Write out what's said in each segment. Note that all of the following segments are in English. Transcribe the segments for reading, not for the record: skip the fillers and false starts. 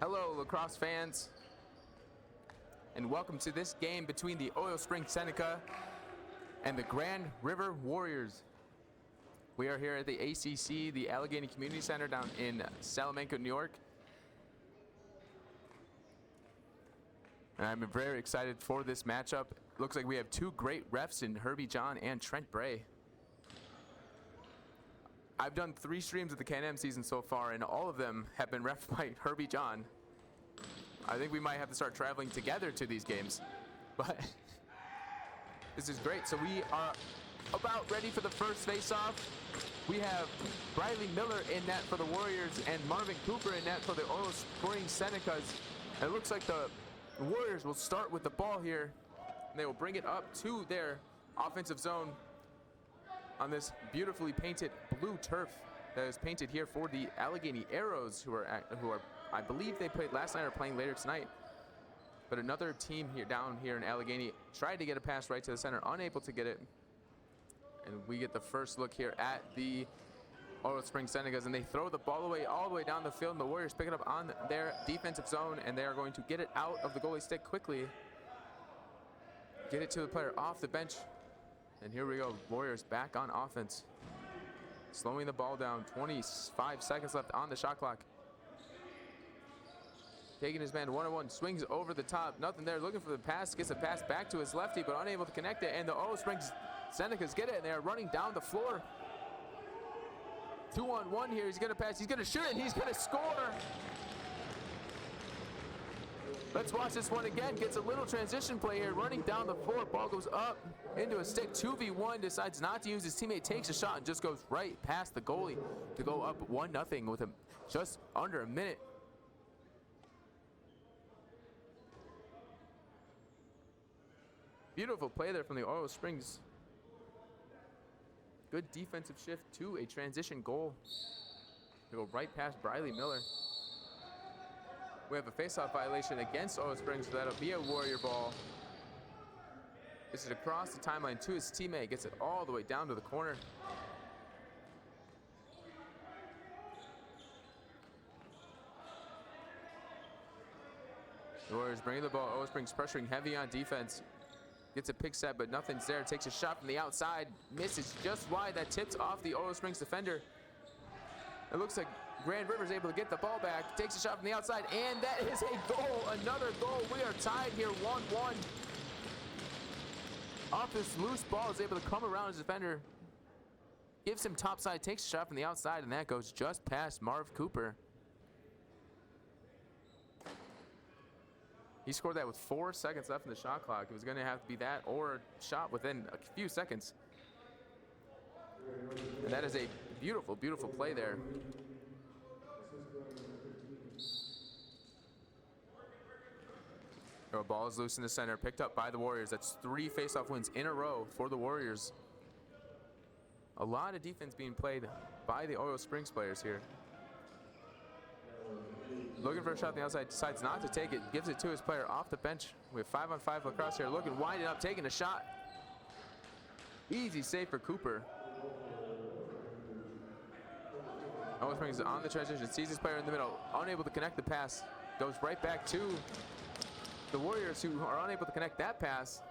Hello, Lacrosse fans, and welcome to this game between the Oil Springs Seneca and the Grand River Warriors. We are here at the ACC, the Allegheny Community Center down in Salamanca, New York. And I'm very excited for this matchup. Looks like we have two great refs in Herbie John and Trent Bray. I've done 3 streams of the Can-Am season so far, and all of them have been ref by Herbie John. I think we might have to start traveling together to these games, but this is great. So we are about ready for the first face-off. We have Briley Miller in net for the Warriors and Marvin Cooper in net for the Oil Springs Senecas. And it looks like the Warriors will start with the ball here, and they will bring it up to their offensive zone on this beautifully painted blue turf that is painted here for the Allegheny Arrows, who are I believe they played last night or playing later tonight. But another team here down here in Allegheny tried to get a pass right to the center, unable to get it. And we get the first look here at the Oil Springs Senecas, and they throw the ball away all the way down the field, and the Warriors pick it up on their defensive zone, and they are going to get it out of the goalie stick quickly. Get it to the player off the bench. And here we go, Warriors back on offense. Slowing the ball down, 25 seconds left on the shot clock. Taking his man one-on-one, swings over the top, nothing there, looking for the pass, gets a pass back to his lefty, but unable to connect it, and the Oil Springs Senecas get it, and they are running down the floor. 2-on-1 here, he's gonna pass, he's gonna shoot it, and he's gonna score. Let's watch this one again. Gets a little transition play here, running down the floor. Ball goes up into a stick, 2v1, decides not to use his teammate, takes a shot, and just goes right past the goalie to go up 1-0 with him just under a minute. Beautiful play there from the Oil Springs. Good defensive shift to a transition goal. They go right past Briley Miller. We have a face-off violation against Oil Springs, so that'll be a Warrior ball. This is across the timeline to his teammate, gets it all the way down to the corner. The Warriors bringing the ball. Oil Springs pressuring heavy on defense. Gets a pick set, but nothing's there. Takes a shot from the outside, misses just wide. That tips off the Oil Springs defender. It looks like Grand River's able to get the ball back, takes a shot from the outside, and that is a goal, another goal. We are tied here, 1-1. Off this loose ball, is able to come around his defender, gives him topside, takes a shot from the outside, and that goes just past Marv Cooper. He scored that with 4 seconds left in the shot clock. It was going to have to be that or shot within a few seconds. And that is a beautiful, beautiful play there. The ball is loose in the center, picked up by the Warriors. That's 3 face-off wins in a row for the Warriors. A lot of defense being played by the Oil Springs players here. Looking for a shot on the outside, decides not to take it, gives it to his player off the bench. We have 5-on-5 lacrosse here, looking, winding up, taking a shot. Easy save for Cooper. Oil Springs on the transition, sees his player in the middle, unable to connect the pass. Goes right back to the Warriors, who are unable to connect that pass.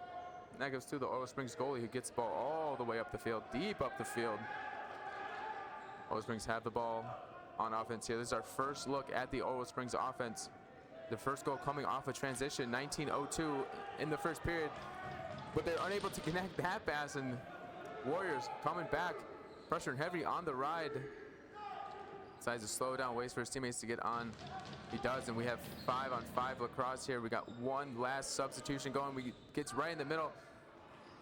And that goes to the Oil Springs goalie, who gets the ball all the way up the field, deep up the field. Oil Springs have the ball on offense here. This is our first look at the Oil Springs offense. The first goal coming off a transition, 19:02 in the first period. But they're unable to connect that pass, and Warriors coming back, pressuring heavy on the ride. Decides to slow down, waits for his teammates to get on. He does, and we have 5-on-5 lacrosse here. We got one last substitution going. We gets right in the middle,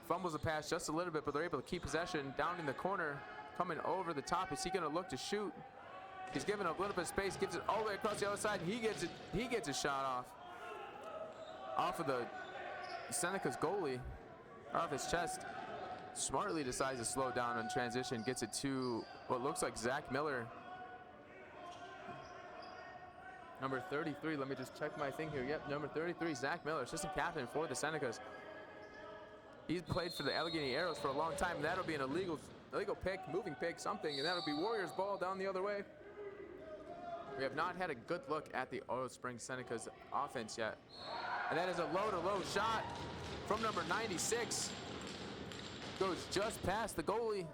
fumbles the pass just a little bit, but they're able to keep possession. Down in the corner, coming over the top. Is he going to look to shoot? He's given a little bit of space, gives it all the way across the other side. He gets it. He gets a shot off of the Seneca's goalie, off his chest. Smartly decides to slow down on transition. Gets it to what looks like Zach Miller. Number 33, let me just check my thing here. Yep, number 33, Zach Miller, assistant captain for the Senecas. He's played for the Allegheny Arrows for a long time, and that'll be an illegal pick, moving pick, something, and that'll be Warriors ball down the other way. We have not had a good look at the Oil Springs Senecas offense yet. And that is a low-to-low shot from number 96. Goes just past the goalie.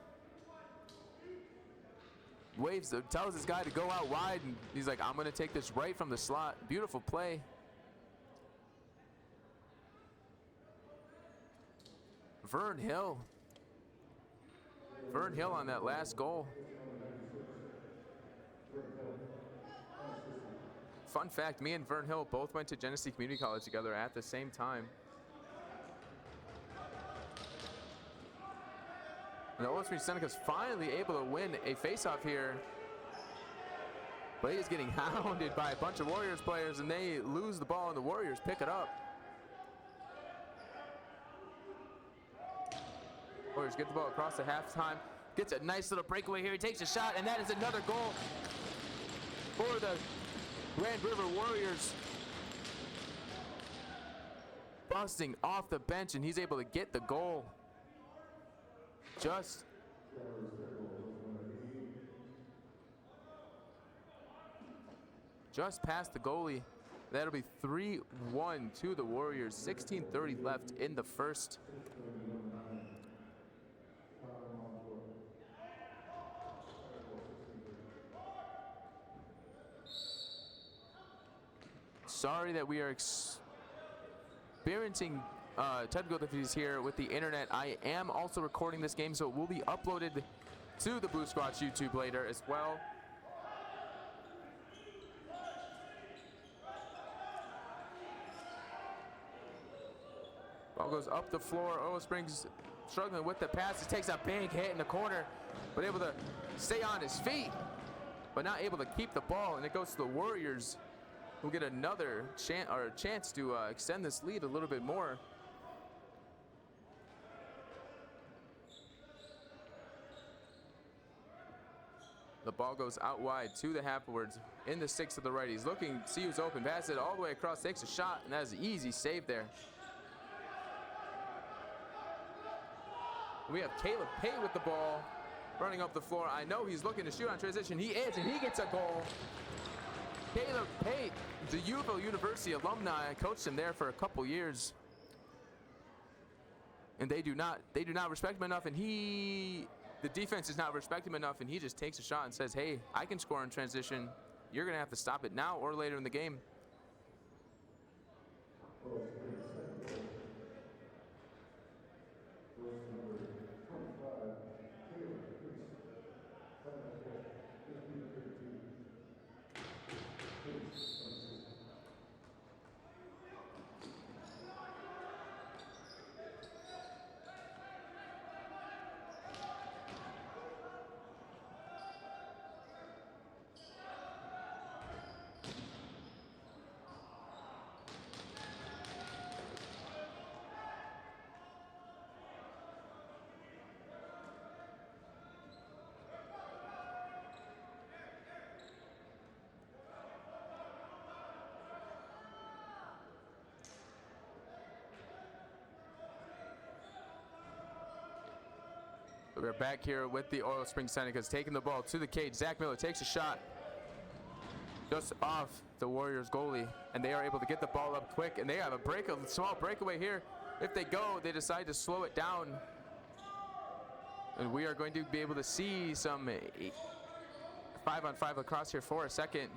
Waves, tells this guy to go out wide, and he's like, I'm going to take this right from the slot. Beautiful play. Vern Hill on that last goal. Fun fact, me and Vern Hill both went to Genesee Community College together at the same time. And the Oil Springs Senecas finally able to win a faceoff here. But he is getting hounded by a bunch of Warriors players, and they lose the ball, and the Warriors pick it up. Warriors get the ball across the halftime. Gets a nice little breakaway here. He takes a shot, and that is another goal for the Grand River Warriors. Busting off the bench, and he's able to get the goal. Just past the goalie. That'll be 3-1 to the Warriors. 16:30 left in the first. Sorry that we are experiencing technical difficulties here with the internet. I am also recording this game, so it will be uploaded to the Blue Squatch YouTube later as well. Ball goes up the floor. Oil Springs struggling with the pass. He takes a big hit in the corner, but able to stay on his feet, but not able to keep the ball, and it goes to the Warriors, who get another chance to extend this lead a little bit more. The ball goes out wide to the halfwards in the six of the right. He's looking, see who's open, passes it all the way across, takes a shot, and that is an easy save there. We have Caleb Pate with the ball, running up the floor. I know he's looking to shoot on transition. He is, and he gets a goal. Caleb Pate, the Uville University alumni. I coached him there for a couple years. And they do not respect him enough, and the defense does not respect him enough, and he just takes a shot and says, hey, I can score in transition. You're going to have to stop it now or later in the game. We're back here with the Oil Springs Senecas, taking the ball to the cage. Zach Miller takes a shot just off the Warriors goalie, and they are able to get the ball up quick, and they have a small breakaway here. If they go, they decide to slow it down, and we are going to be able to see some 5-on-5 lacrosse here for a second.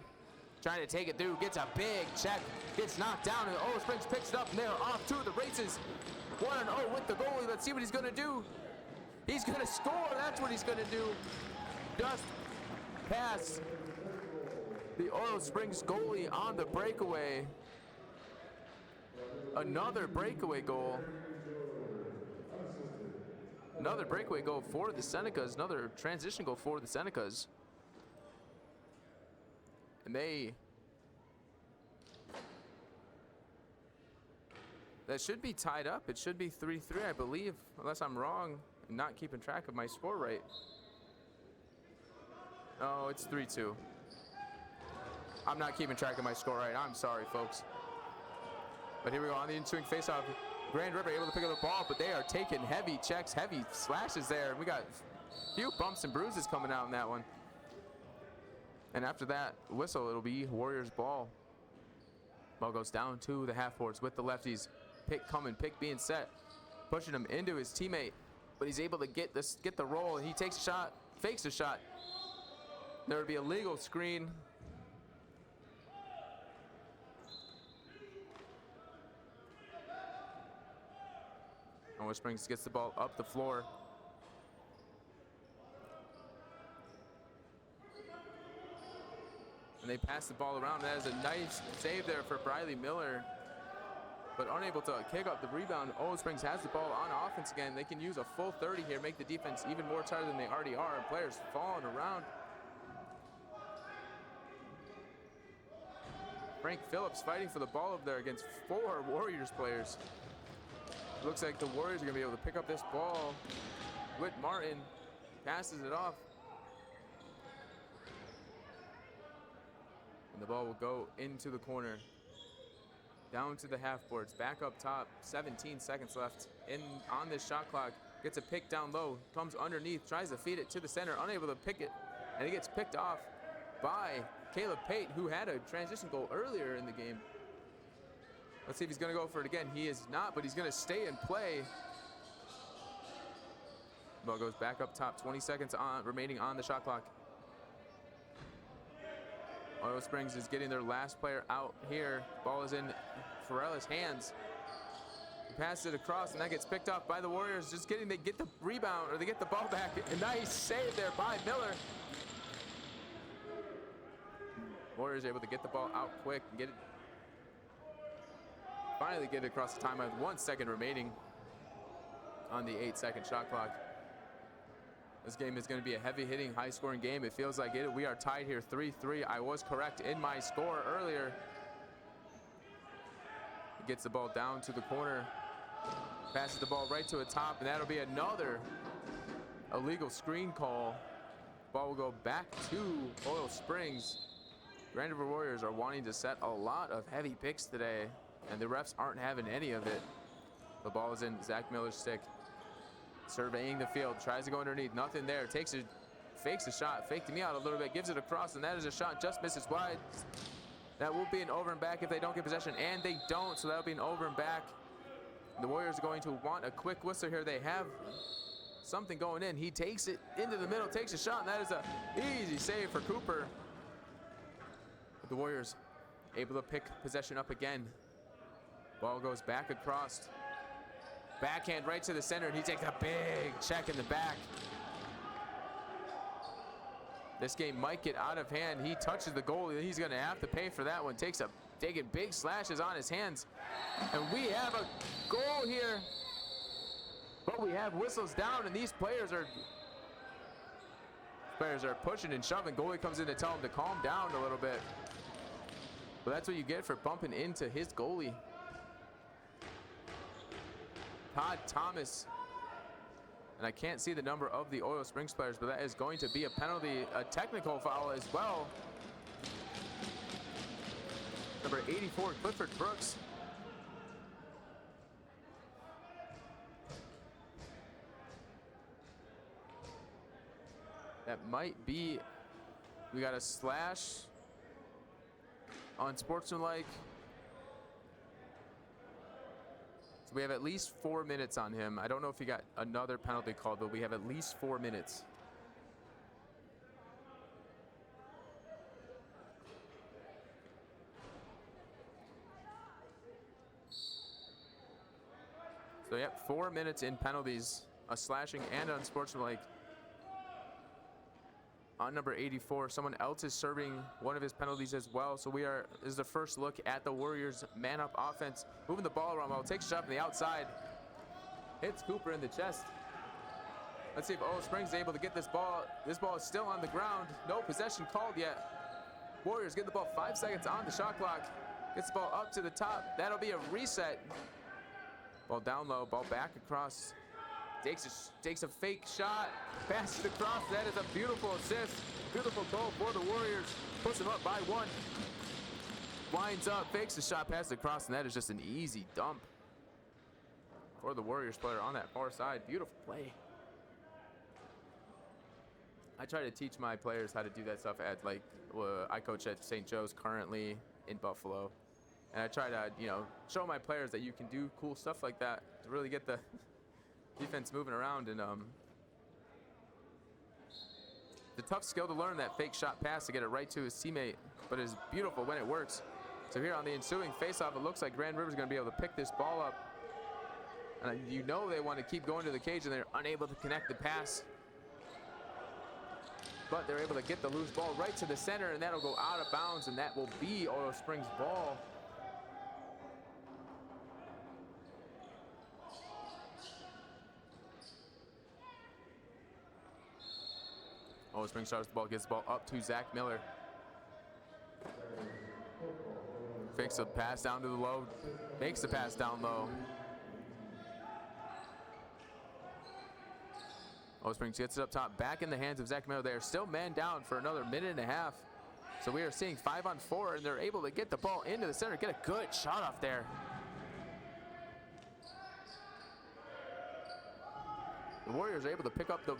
Trying to take it through, gets a big check, gets knocked down, and Oil Springs picks it up, and they're off to the races. 1-0 with the goalie. Let's see what he's going to do. He's going to score. That's what he's going to do. Just pass the Oil Springs goalie on the breakaway. Another breakaway goal. Another breakaway goal for the Senecas. Another transition goal for the Senecas. And that should be tied up. It should be 3-3, I believe, unless I'm wrong. Not keeping track of my score right. Oh, it's 3-2. I'm not keeping track of my score right. I'm sorry, folks. But here we go on the ensuing faceoff. Grand River able to pick up the ball, but they are taking heavy checks, heavy slashes there. We got a few bumps and bruises coming out in that one. And after that whistle, it'll be Warriors ball. Ball goes down to the half courts with the lefties. Pick coming, pick being set, pushing him into his teammate, but he's able to get the roll, and he takes a shot, fakes a shot. There would be a legal screen. Iowa Springs gets the ball up the floor. And they pass the ball around. That is a nice save there for Briley Miller, but unable to kick up the rebound. Iowa Springs has the ball on offense again. They can use a full 30 here, make the defense even more tired than they already are, and players falling around. Frank Phillips fighting for the ball up there against 4 Warriors players. Looks like the Warriors are going to be able to pick up this ball. Whit Martin passes it off. And the ball will go into the corner. Down to the half boards, back up top, 17 seconds left on this shot clock. Gets a pick down low, comes underneath, tries to feed it to the center, unable to pick it, and it gets picked off by Caleb Pate, who had a transition goal earlier in the game. Let's see if he's gonna go for it again. He is not, but he's gonna stay and play. Ball goes back up top, 20 seconds remaining on the shot clock. Iowa Springs is getting their last player out here. Ball is in Ferrella's hands. He passes it across, and that gets picked up by the Warriors. They get the rebound, or they get the ball back. A nice save there by Miller. Warriors able to get the ball out quick and finally get it across the timeline with 1 second remaining on the 8-second shot clock. This game is going to be a heavy-hitting, high-scoring game. It feels like it. We are tied here 3-3. I was correct in my score earlier. He gets the ball down to the corner, passes the ball right to the top, and that'll be another illegal screen call. Ball will go back to Oil Springs. Grand River Warriors are wanting to set a lot of heavy picks today, and the refs aren't having any of it. The ball is in Zach Miller's stick. Surveying the field, tries to go underneath, nothing there. Fakes a shot, faked me out a little bit, gives it across, and that is a shot, just misses wide. That will be an over and back if they don't get possession, and they don't, so that'll be an over and back. The Warriors are going to want a quick whistle here. They have something going in. He takes it into the middle, takes a shot, and that is an easy save for Cooper. The Warriors able to pick possession up again. Ball goes back across. Backhand right to the center, and he takes a big check in the back. This game might get out of hand. He touches the goalie. He's going to have to pay for that one. Taking big slashes on his hands. And we have a goal here. But we have whistles down, and these players are pushing and shoving. Goalie comes in to tell him to calm down a little bit. But that's what you get for bumping into his goalie. Todd Thomas, and I can't see the number of the Oil Springs players, but that is going to be a penalty, a technical foul as well. Number 84, Clifford Brooks. That might be, we got a slash on sportsmanlike. So we have at least 4 minutes on him. I don't know if he got another penalty called, but we have at least 4 minutes. So yep, 4 minutes in penalties, a slashing and unsportsmanlike on number 84. Someone else is serving one of his penalties as well. So this is the first look at the Warriors man-up offense. Moving the ball around well, takes a shot from the outside. Hits Cooper in the chest. Let's see if Oil Springs is able to get this ball. This ball is still on the ground. No possession called yet. Warriors get the ball 5 seconds on the shot clock. Gets the ball up to the top. That'll be a reset. Ball down low, ball back across. Takes a fake shot, passes it across. That is a beautiful assist. Beautiful goal for the Warriors. Push them up by 1. Winds up, fakes the shot, passes it across, and that is just an easy dump for the Warriors player on that far side. Beautiful play. I try to teach my players how to do that stuff at like I coach at St. Joe's currently in Buffalo, and I try to show my players that you can do cool stuff like that to really get the defense moving around. And the tough skill to learn, that fake shot pass to get it right to his teammate, but it's beautiful when it works. So here on the ensuing faceoff, it looks like Grand River's going to be able to pick this ball up. And they want to keep going to the cage, and they're unable to connect the pass. But they're able to get the loose ball right to the center, and that'll go out of bounds, and that will be Oro Springs' ball. Oro Springs starts the ball, gets the ball up to Zach Miller. Fakes a pass down to the low, makes the pass down low. Oro Springs gets it up top, back in the hands of Zach Miller. They are still man down for another minute and a half. So we are seeing 5-on-4, and they're able to get the ball into the center, get a good shot off there. The Warriors are able to pick up the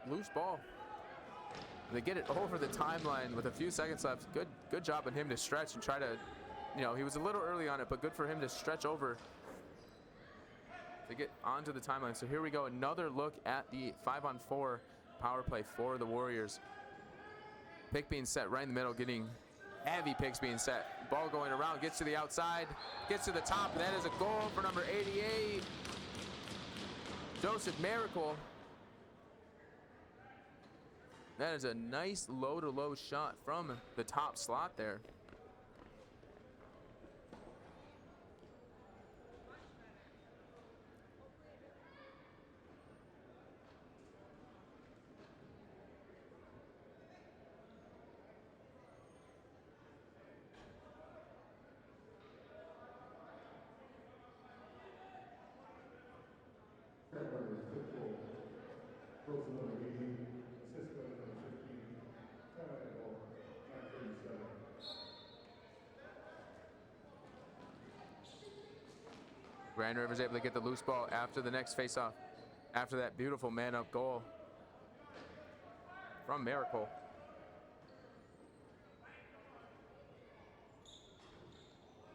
loose ball. They get it over the timeline with a few seconds left. Good job on him to stretch and try to, he was a little early on it, but good for him to stretch over to get onto the timeline. So here we go, another look at the 5-on-4 power play for the Warriors. Pick being set right in the middle, getting heavy picks being set. Ball going around, gets to the outside, gets to the top, and that is a goal for number 88, Joseph Miracle. That is a nice low-to-low shot from the top slot there. Grand River's able to get the loose ball after the next faceoff, after that beautiful man-up goal from Miracle.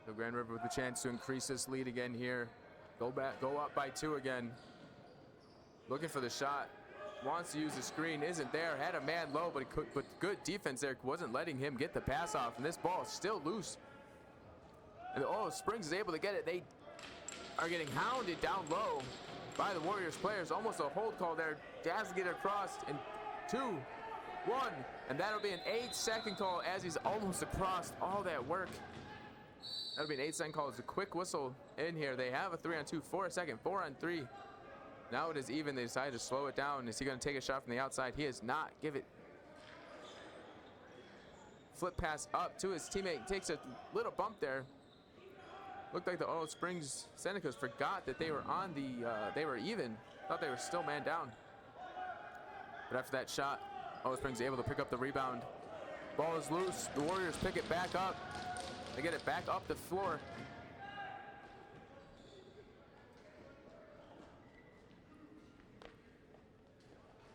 So Grand River with the chance to increase this lead again here. Go up by 2 again. Looking for the shot, wants to use the screen, isn't there. Had a man low, but good defense there, wasn't letting him get the pass off, and this ball is still loose. And Springs is able to get it. They are getting hounded down low by the Warriors players. Almost a hold call there. Has to get it across in 2, 1, and that'll be an 8-second call as he's almost across all that work. That'll be an 8-second call. It's a quick whistle in here. They have a 3-on-2 for a second, 4-on-3. Now it is even. They decided to slow it down. Is he going to take a shot from the outside? He is not. Give it. Flip pass up to his teammate. Takes a little bump there. Looked like the Oro Springs Senecas forgot that they were on the, they were even. Thought they were still man down. But after that shot, Oro Springs able to pick up the rebound. Ball is loose. The Warriors pick it back up. They get it back up the floor.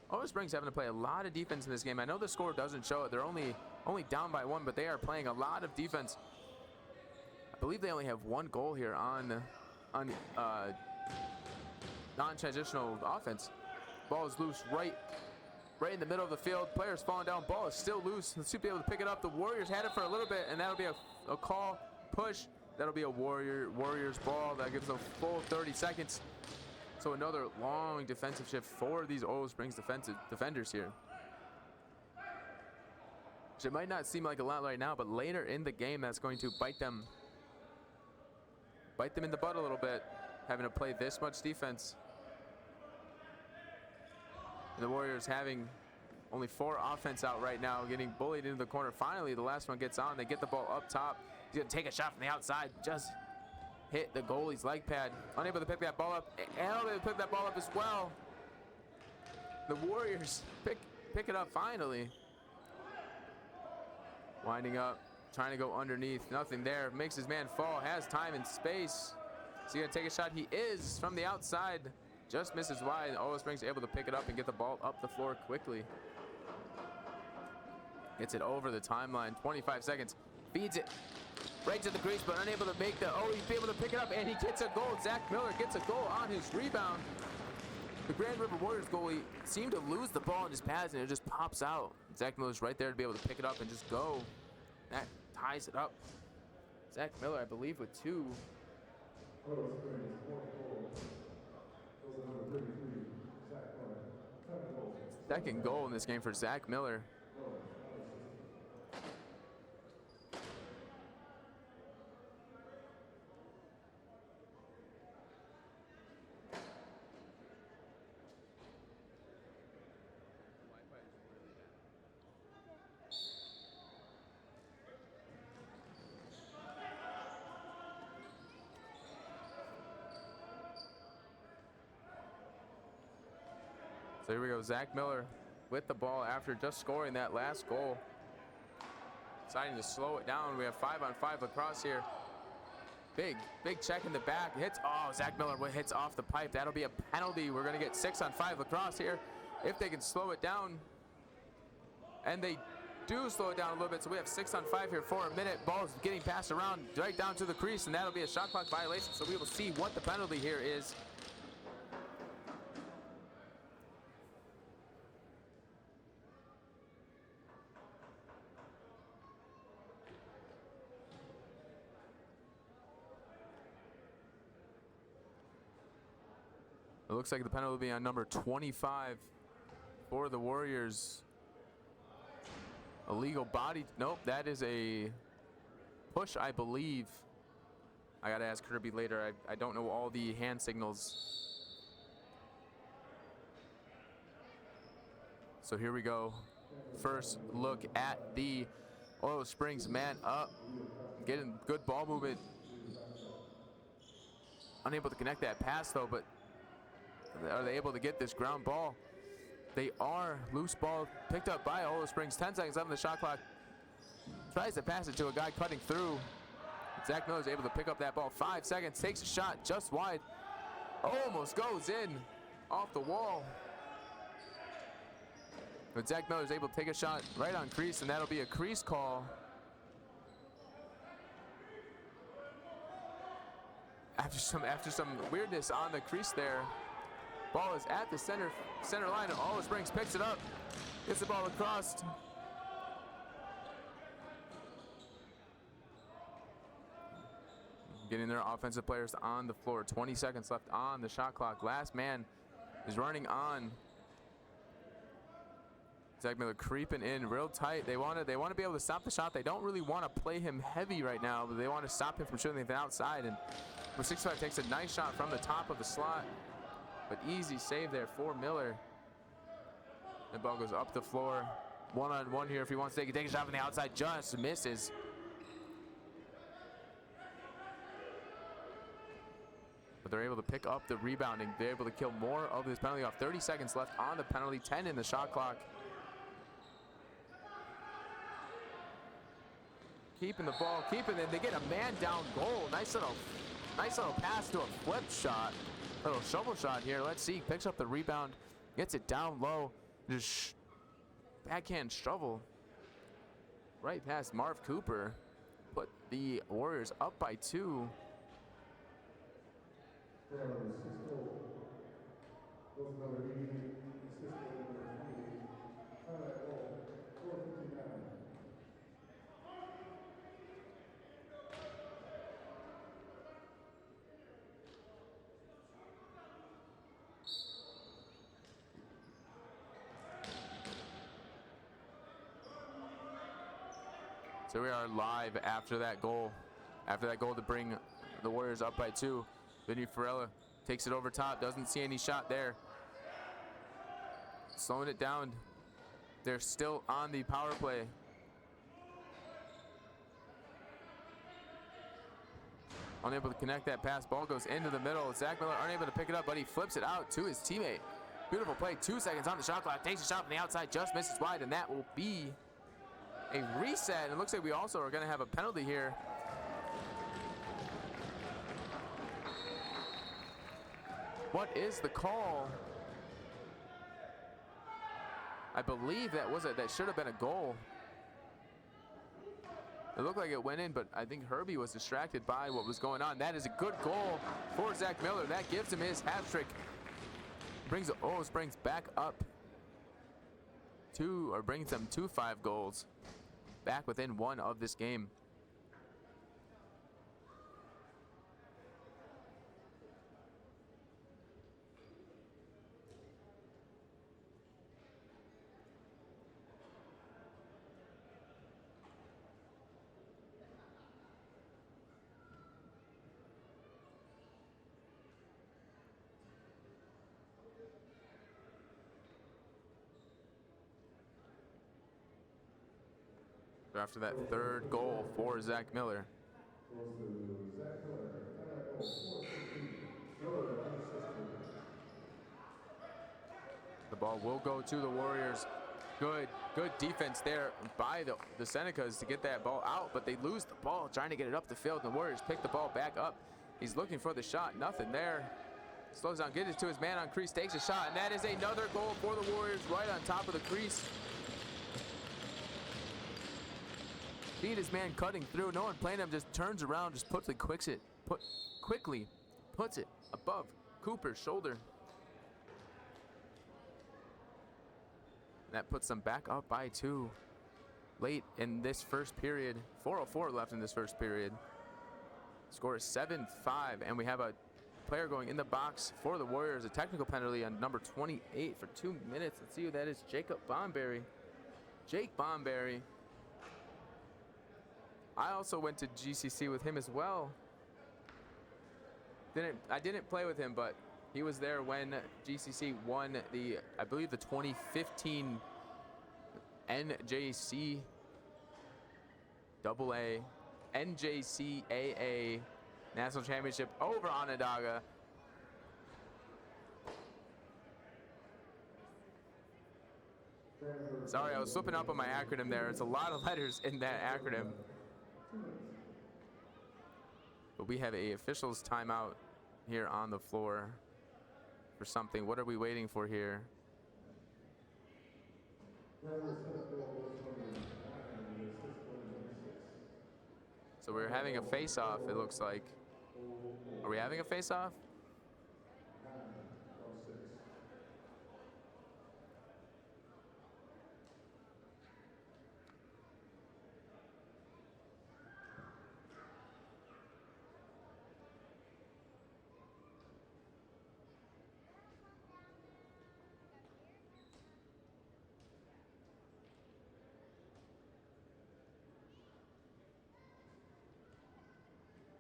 Oro Springs having to play a lot of defense in this game. I know the score doesn't show it. They're only down by 1, but they are playing a lot of defense. I believe they only have 1 goal here on non-transitional offense. Ball is loose right in the middle of the field. Players falling down. Ball is still loose. Let's see if be able to pick it up. The Warriors had it for a little bit, and that'll be a call push. That'll be a Warriors ball. That gives them a full 30 seconds. So another long defensive shift for these Oro Springs defenders here. Which it might not seem like a lot right now, but later in the game, that's going to bite them in the butt a little bit, having to play this much defense. And the Warriors having only 4 offense out right now, getting bullied into the corner. Finally, the last one gets on. They get the ball up top. He's going to take a shot from the outside. Just hit the goalie's leg pad. Unable to pick that ball up. And unable to pick that ball up as well. The Warriors pick it up finally. Winding up, trying to go underneath. Nothing there. Makes his man fall. Has time and space. Is he going to take a shot? He is from the outside. just misses wide. And Olo Springs able to pick it up and get the ball up the floor quickly. Gets it over the timeline, 25 seconds. Feeds it right to the crease, but unable to make the, oh, he's able to pick it up, and he gets a goal. Zach Miller gets a goal on his rebound. The Grand River Warriors goalie seemed to lose the ball in his pads, and it just pops out. Zach Miller's right there to be able to pick it up and just go. That ties it up. Zach Miller, I believe, with 2. Second goal in this game for Zach Miller. So here we go, Zach Miller with the ball after just scoring that last goal. Deciding to slow it down. We have 5-on-5 lacrosse here. Big check in the back. Hits, oh, Zach Miller hits off the pipe. That'll be a penalty. We're gonna get 6-on-5 lacrosse here if they can slow it down. And they do slow it down a little bit, so we have 6-on-5 here for a minute. Ball's getting passed around right down to the crease, and that'll be a shot clock violation, so we will see what the penalty here is. It looks like the penalty will be on number 25 for the Warriors. Illegal body. Nope, that is a push, I believe. I gotta ask Kirby later. I don't know all the hand signals. So here we go. First look at the Olo Springs man up. Getting good ball movement. Unable to connect that pass though, but are they able to get this ground ball? They are. Loose ball picked up by Olo Springs. 10 seconds left on the shot clock. Tries to pass it to a guy cutting through. Zach Miller is able to pick up that ball. 5 seconds. Takes a shot just wide. Almost goes in off the wall. But Zach Miller is able to take a shot right on crease, and that'll be a crease call. After some weirdness on the crease there. Ball is at the center line, and Olo Springs picks it up. Gets the ball across. Getting their offensive players on the floor. 20 seconds left on the shot clock. Last man is running on. Zach Miller creeping in real tight. They want to be able to stop the shot. They don't really want to play him heavy right now, but they want to stop him from shooting from outside. And number 65 takes a nice shot from the top of the slot. But easy save there for Miller. The ball goes up the floor. One-on-one here if he wants to take a shot from the outside. Just misses. But they're able to pick up the rebounding. They're able to kill more of this penalty off. 30 seconds left on the penalty. 10 in the shot clock. Keeping the ball. Keeping it. They get a man down goal. Nice little pass to a flip shot. Little shovel shot here. Let's see. Picks up the rebound. Gets it down low. Just backhand shovel. Right past Marv Cooper. Put the Warriors up by 2. So we are live after that goal. After that goal to bring the Warriors up by 2. Vinny Farella takes it over top. Doesn't see any shot there. Slowing it down. They're still on the power play. Unable to connect that pass. Ball goes into the middle. Zach Miller unable to pick it up, but he flips it out to his teammate. Beautiful play. 2 seconds on the shot clock. Takes a shot from the outside. Just misses wide, and that will be a reset. It looks like we also are going to have a penalty What is the call? I believe that should have been a goal. It looked like it went in, but I think Herbie was distracted by what was going on. That is a good goal for Zach Miller. That gives him his hat trick. Brings the Oro Springs back up brings them to 5 goals. Back within 1 of this game. After that 3rd goal for Zach Miller. The ball will go to the Warriors. Good defense there by the Senecas to get that ball out, but they lose the ball trying to get it up the field. The Warriors pick the ball back up. He's looking for the shot, nothing there. Slows down, gets it to his man on crease, takes a shot, and that is another goal for the Warriors right on top of the crease. See his man cutting through. No one playing him, just turns around, just quickly puts it above Cooper's shoulder. That puts them back up by 2 late in this first period. 4:04 left in this first period. Score is 7-5, and we have a player going in the box for the Warriors. A technical penalty on number 28 for 2 minutes. Let's see who that is. Jacob Bomberry. Jake Bomberry. I also went to GCC with him as well. I didn't play with him, but he was there when GCC won I believe the 2015 NJCAA National Championship over Onondaga. Sorry, I was flipping up on my acronym there. It's a lot of letters in that acronym. But we have a officials timeout here on the floor for something. What are we waiting for here? So we're having a face-off, it looks like. Are we having a face-off?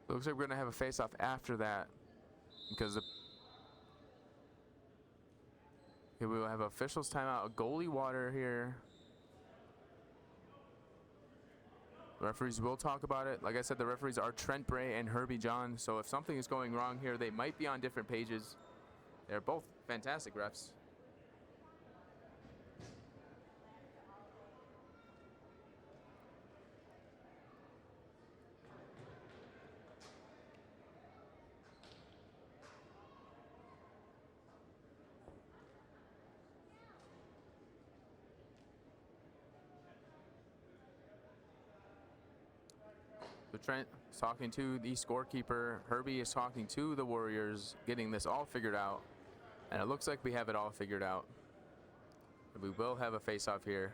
Looks like we're going to have a face-off after that, because we will have officials timeout, a goalie water here. The referees will talk about it. Like I said, the referees are Trent Bray and Herbie John, so if something is going wrong here, they might be on different pages. They're both fantastic refs. So Trent is talking to the scorekeeper. Herbie is talking to the Warriors, getting this all figured out. And it looks like we have it all figured out. We will have a face-off here.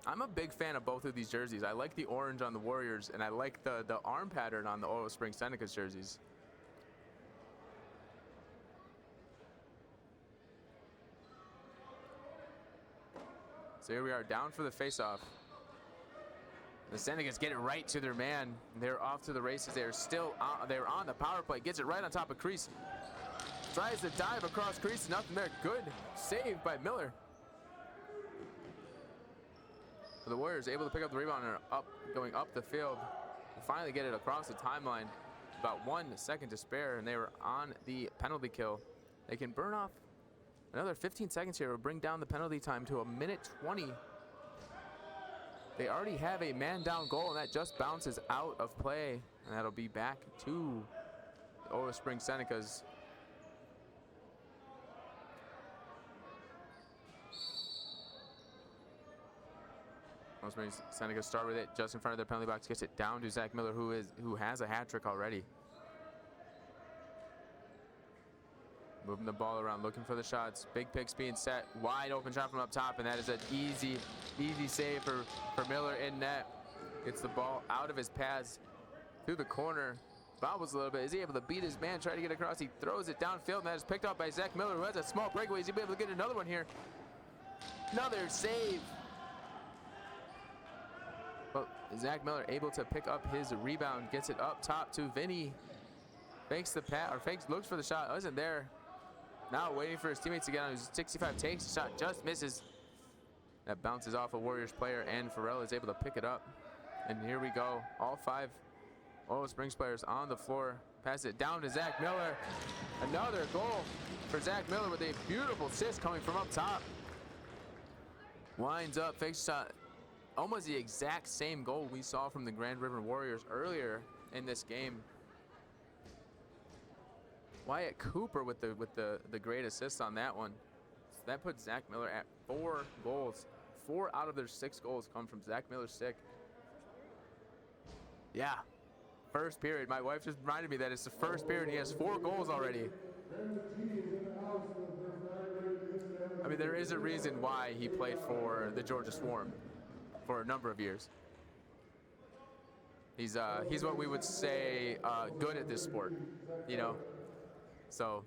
I'm a big fan of both of these jerseys. I like the orange on the Warriors, and I like the arm pattern on the Oro Springs Senecas jerseys. So here we are, down for the face-off. The Senecas get it right to their man. They're off to the races. They're on the power play. Gets it right on top of crease. Tries to dive across crease. Nothing there. Good save by Miller. So the Warriors able to pick up the rebound and are going up the field. Finally get it across the timeline. About 1 second to spare, and they were on the penalty kill. They can burn off another 15 seconds here will bring down the penalty time to 1:20. They already have a man down goal, and that just bounces out of play. And that'll be back to the Oro Springs Senecas. Oro Springs Senecas start with it just in front of their penalty box, gets it down to Zach Miller, who has a hat trick already. Moving the ball around, looking for the shots. Big picks being set, wide open shot from up top, and that is an easy save for Miller in net. Gets the ball out of his pads through the corner. Bobbles a little bit. Is he able to beat his man, try to get across? He throws it downfield, and that is picked up by Zach Miller, who has a small breakaway. Is he able to get another one here? Another save. But Zach Miller able to pick up his rebound, gets it up top to Vinny. Fakes the pass, or looks for the shot, isn't there. Now waiting for his teammates to get on his 65, takes the shot, just misses. That bounces off a Warriors player, and Farrell is able to pick it up. And here we go, all 5 Oro Springs players on the floor. Pass it down to Zach Miller. Another goal for Zach Miller with a beautiful assist coming from up top. Winds up, fakes shot. Almost the exact same goal we saw from the Grand River Warriors earlier in this game. Wyatt Cooper with the great assist on that one. So that puts Zach Miller at 4 goals. 4 out of their 6 goals come from Zach Miller's stick. Yeah, first period. My wife just reminded me that it's the first period and he has 4 goals already. I mean, there is a reason why he played for the Georgia Swarm for a number of years. He's what we would say good at this sport, you know. So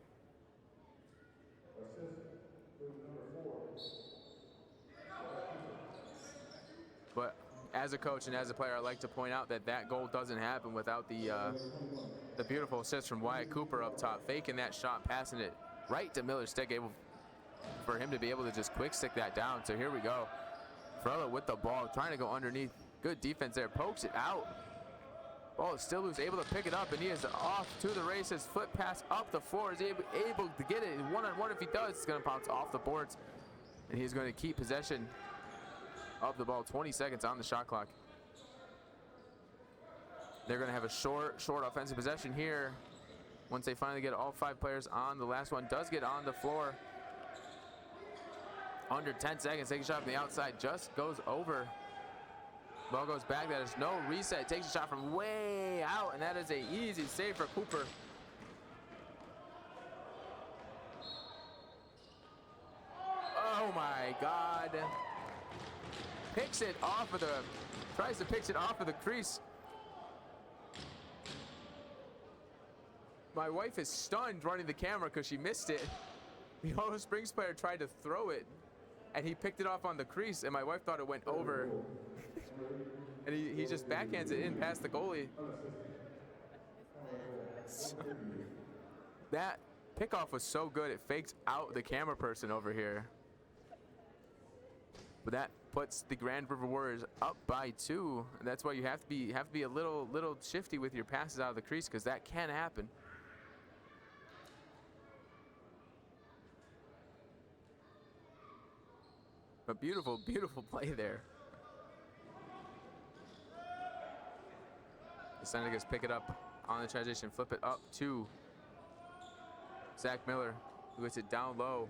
but as a coach and as a player, I like to point out that that goal doesn't happen without the beautiful assist from Wyatt Cooper up top, faking that shot, passing it right to Miller's stick, able for him to be able to just quick stick that down. So here we go. Frello with the ball, trying to go underneath. Good defense there, pokes it out. Ball is still loose, able to pick it up, and he is off to the races. Foot pass up the floor, is able to get it one-on-one. If he does, it's going to bounce off the boards, and he's going to keep possession of the ball. 20 seconds on the shot clock. They're going to have a short offensive possession here. Once they finally get all 5 players on, the last one does get on the floor. Under 10 seconds, takes a shot from the outside, just goes over. Ball goes back, that is no reset. Takes a shot from way out, and that is an easy save for Cooper. Oh my God. Picks it off of tries to pitch it off of the crease. My wife is stunned running the camera because she missed it. The Oro Springs player tried to throw it, and he picked it off on the crease, and my wife thought it went over. And he just backhands it in past the goalie. That pickoff was so good, it faked out the camera person over here. But that puts the Grand River Warriors up by 2. And that's why you have to be a little shifty with your passes out of the crease, because that can happen. But beautiful play there. The Senecas pick it up on the transition, flip it up to Zach Miller, who gets it down low.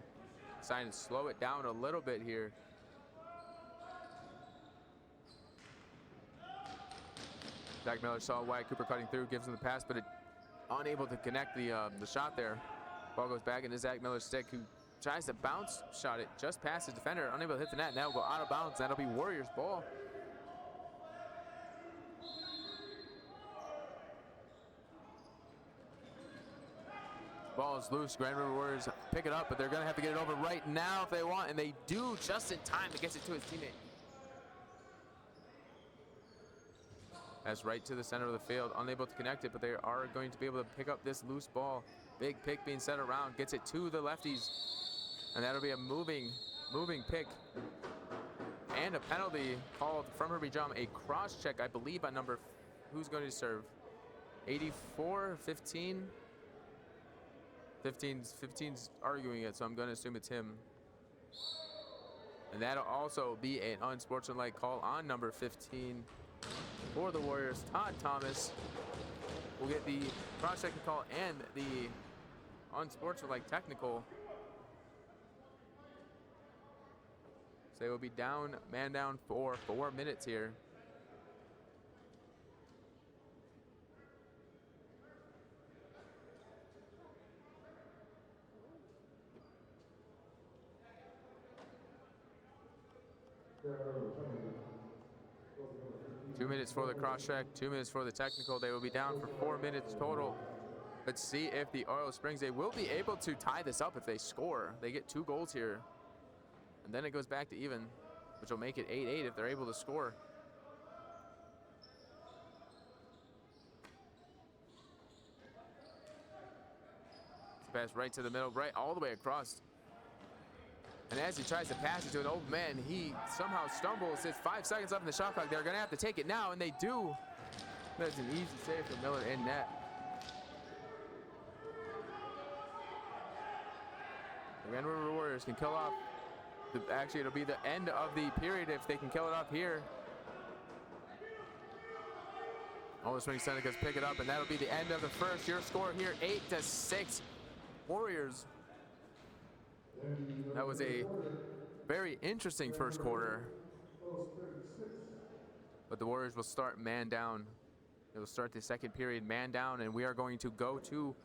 Trying to slow it down a little bit here. Zach Miller saw Wyatt Cooper cutting through, gives him the pass, but unable to connect the shot there. Ball goes back into Zach Miller's stick, who tries to bounce shot it just past his defender, unable to hit the net. Now will go out of bounds. That'll be Warriors ball. Ball is loose. Grand River Warriors pick it up, but they're going to have to get it over right now if they want, and they do just in time to get it to his teammate. That's right to the center of the field, unable to connect it, but they are going to be able to pick up this loose ball. Big pick being set around, gets it to the lefties, and that'll be a moving pick. And a penalty called from Herbie Jum, a cross check, I believe, on number, who's going to serve? 84, 15? 15's arguing it, so I'm going to assume it's him. And that'll also be an unsportsmanlike call on number 15 for the Warriors, Todd Thomas. will get the cross-checking call and the unsportsmanlike technical. So they will be down, man down for 4 minutes here. Two minutes for the cross-check, 2 minutes for the technical. They will be down for 4 minutes total. Let's see if the Oil Springs, they will be able to tie this up if they score. They get 2 goals here. And then it goes back to even, which will make it 8-8 if they're able to score. Pass right to the middle, right all the way across. And as he tries to pass it to an open man, he somehow stumbles. It's 5 seconds left in the shot clock. They're going to have to take it now, and they do. That's an easy save for Miller in net. The Grand River Warriors can kill off. Actually, it'll be the end of the period if they can kill it off here. All the Springs Senecas pick it up, and that'll be the end of the first. Your score here, 8-6. Warriors. That was a very interesting first quarter. But the Warriors will start man down. They will start the second period man down, and we are going to go to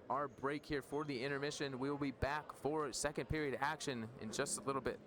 our break here for the intermission. We will be back for second period action in just a little bit.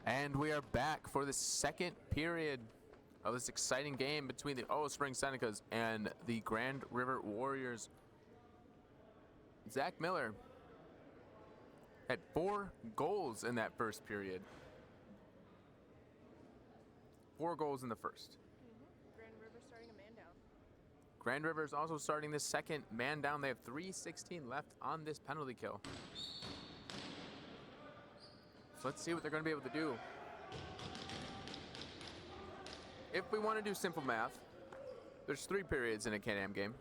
And we are back for the second period of this exciting game between the Olive Springs Senecas and the Grand River Warriors. Zach Miller had 4 goals in that first period. 4 goals in the first. Grand River starting a man down. Grand River is also starting the second man down. They have 3:16 left on this penalty kill. So let's see what they're going to be able to do. If we want to do simple math, there's 3 periods in a Can-Am game.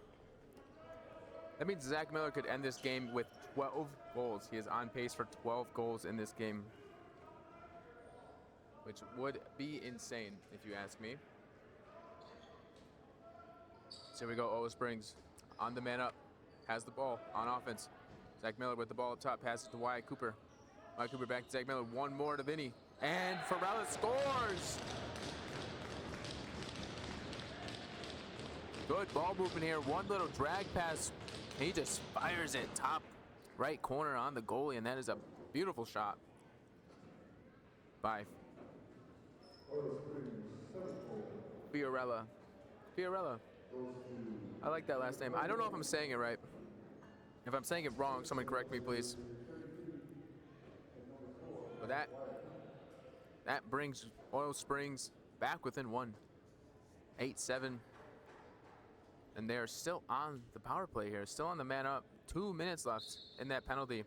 That means Zach Miller could end this game with 12 goals. He is on pace for 12 goals in this game, which would be insane if you ask me. So here we go, Olive Springs on the man up, has the ball on offense. Zach Miller with the ball up top, passes to Wyatt Cooper. Wyatt Cooper back to Zach Miller, one more to Vinny, and Farella scores! Good ball movement here, one little drag pass. He just fires it top right corner on the goalie, and that is a beautiful shot by Fiorella. I like that last name. I don't know if I'm saying it right. If I'm saying it wrong, someone correct me, please. But that brings Olive Springs back within 1. 8-7. And they're still on the power play here, still on the man up. 2 minutes left in that penalty.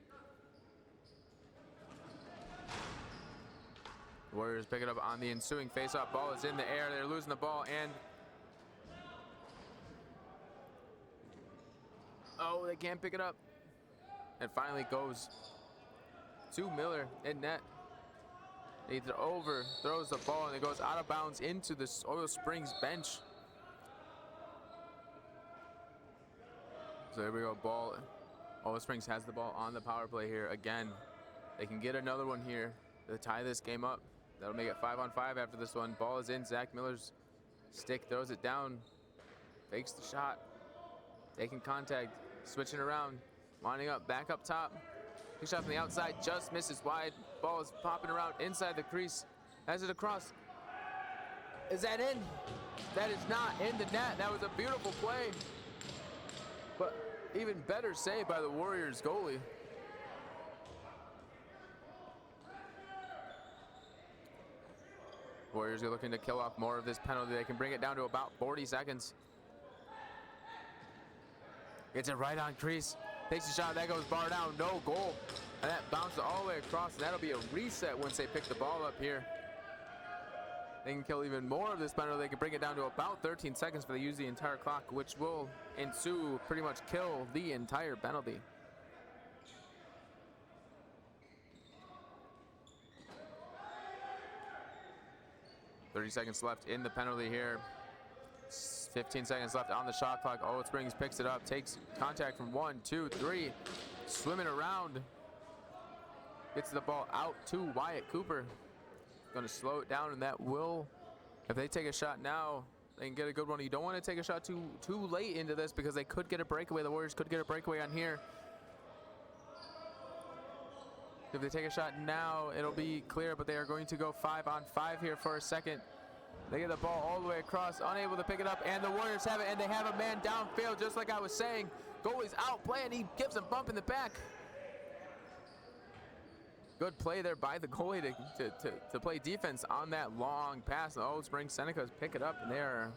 The Warriors pick it up on the ensuing faceoff. Ball is in the air. They're losing the ball, and oh, they can't pick it up. And finally goes to Miller in net. He overthrows the ball, and it goes out of bounds into the Olive Springs bench. So here we go, ball. Olive Springs has the ball on the power play here again. They can get another one here to tie this game up. That'll make it 5-on-5 after this one. Ball is in, Zach Miller's stick, throws it down, fakes the shot, taking contact, switching around, winding up, back up top. Big shot from the outside, just misses wide. Ball is popping around inside the crease. Has it across. Is that in? That is not in the net. That was a beautiful play. But even better save by the Warriors goalie. Warriors are looking to kill off more of this penalty. They can bring it down to about 40 seconds. Gets it right on crease. Takes a shot. That goes bar down. No goal. And that bounces all the way across. And that'll be a reset once they pick the ball up here. They can kill even more of this penalty. They can bring it down to about 13 seconds if they use the entire clock, which will ensue, pretty much kill the entire penalty. "30 seconds left in the penalty here. 15 seconds left on the shot clock. Olive Springs picks it up, takes contact from 1, 2, 3. Swimming around. Gets the ball out to Wyatt Cooper. Going to slow it down, and that will, if they take a shot now, they can get a good one. You don't want to take a shot too late into this because they could get a breakaway. The Warriors could get a breakaway on here. If they take a shot now, it'll be clear, but they are going to go 5-on-5 here for a second. They get the ball all the way across, unable to pick it up, and the Warriors have it, and they have a man downfield, just like I was saying. Goalie's out playing, he gives a bump in the back. Good play there by the goalie to play defense on that long pass. The Olive Springs Senecas pick it up, and they are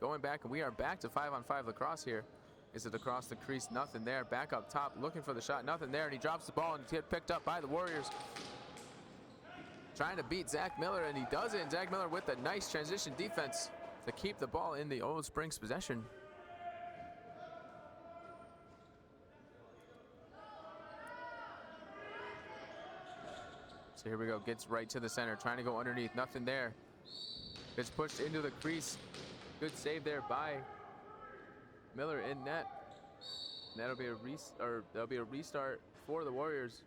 going back, and we are back to 5-on-5 lacrosse here. Is it across the crease? Nothing there. Back up top, looking for the shot. Nothing there, and he drops the ball and gets picked up by the Warriors. Trying to beat Zach Miller, and he does it. And Zach Miller with a nice transition defense to keep the ball in the Olive Springs possession. So here we go, gets right to the center, trying to go underneath, nothing there. Gets pushed into the crease. Good save there by Miller in net. And that'll be a restart for the Warriors.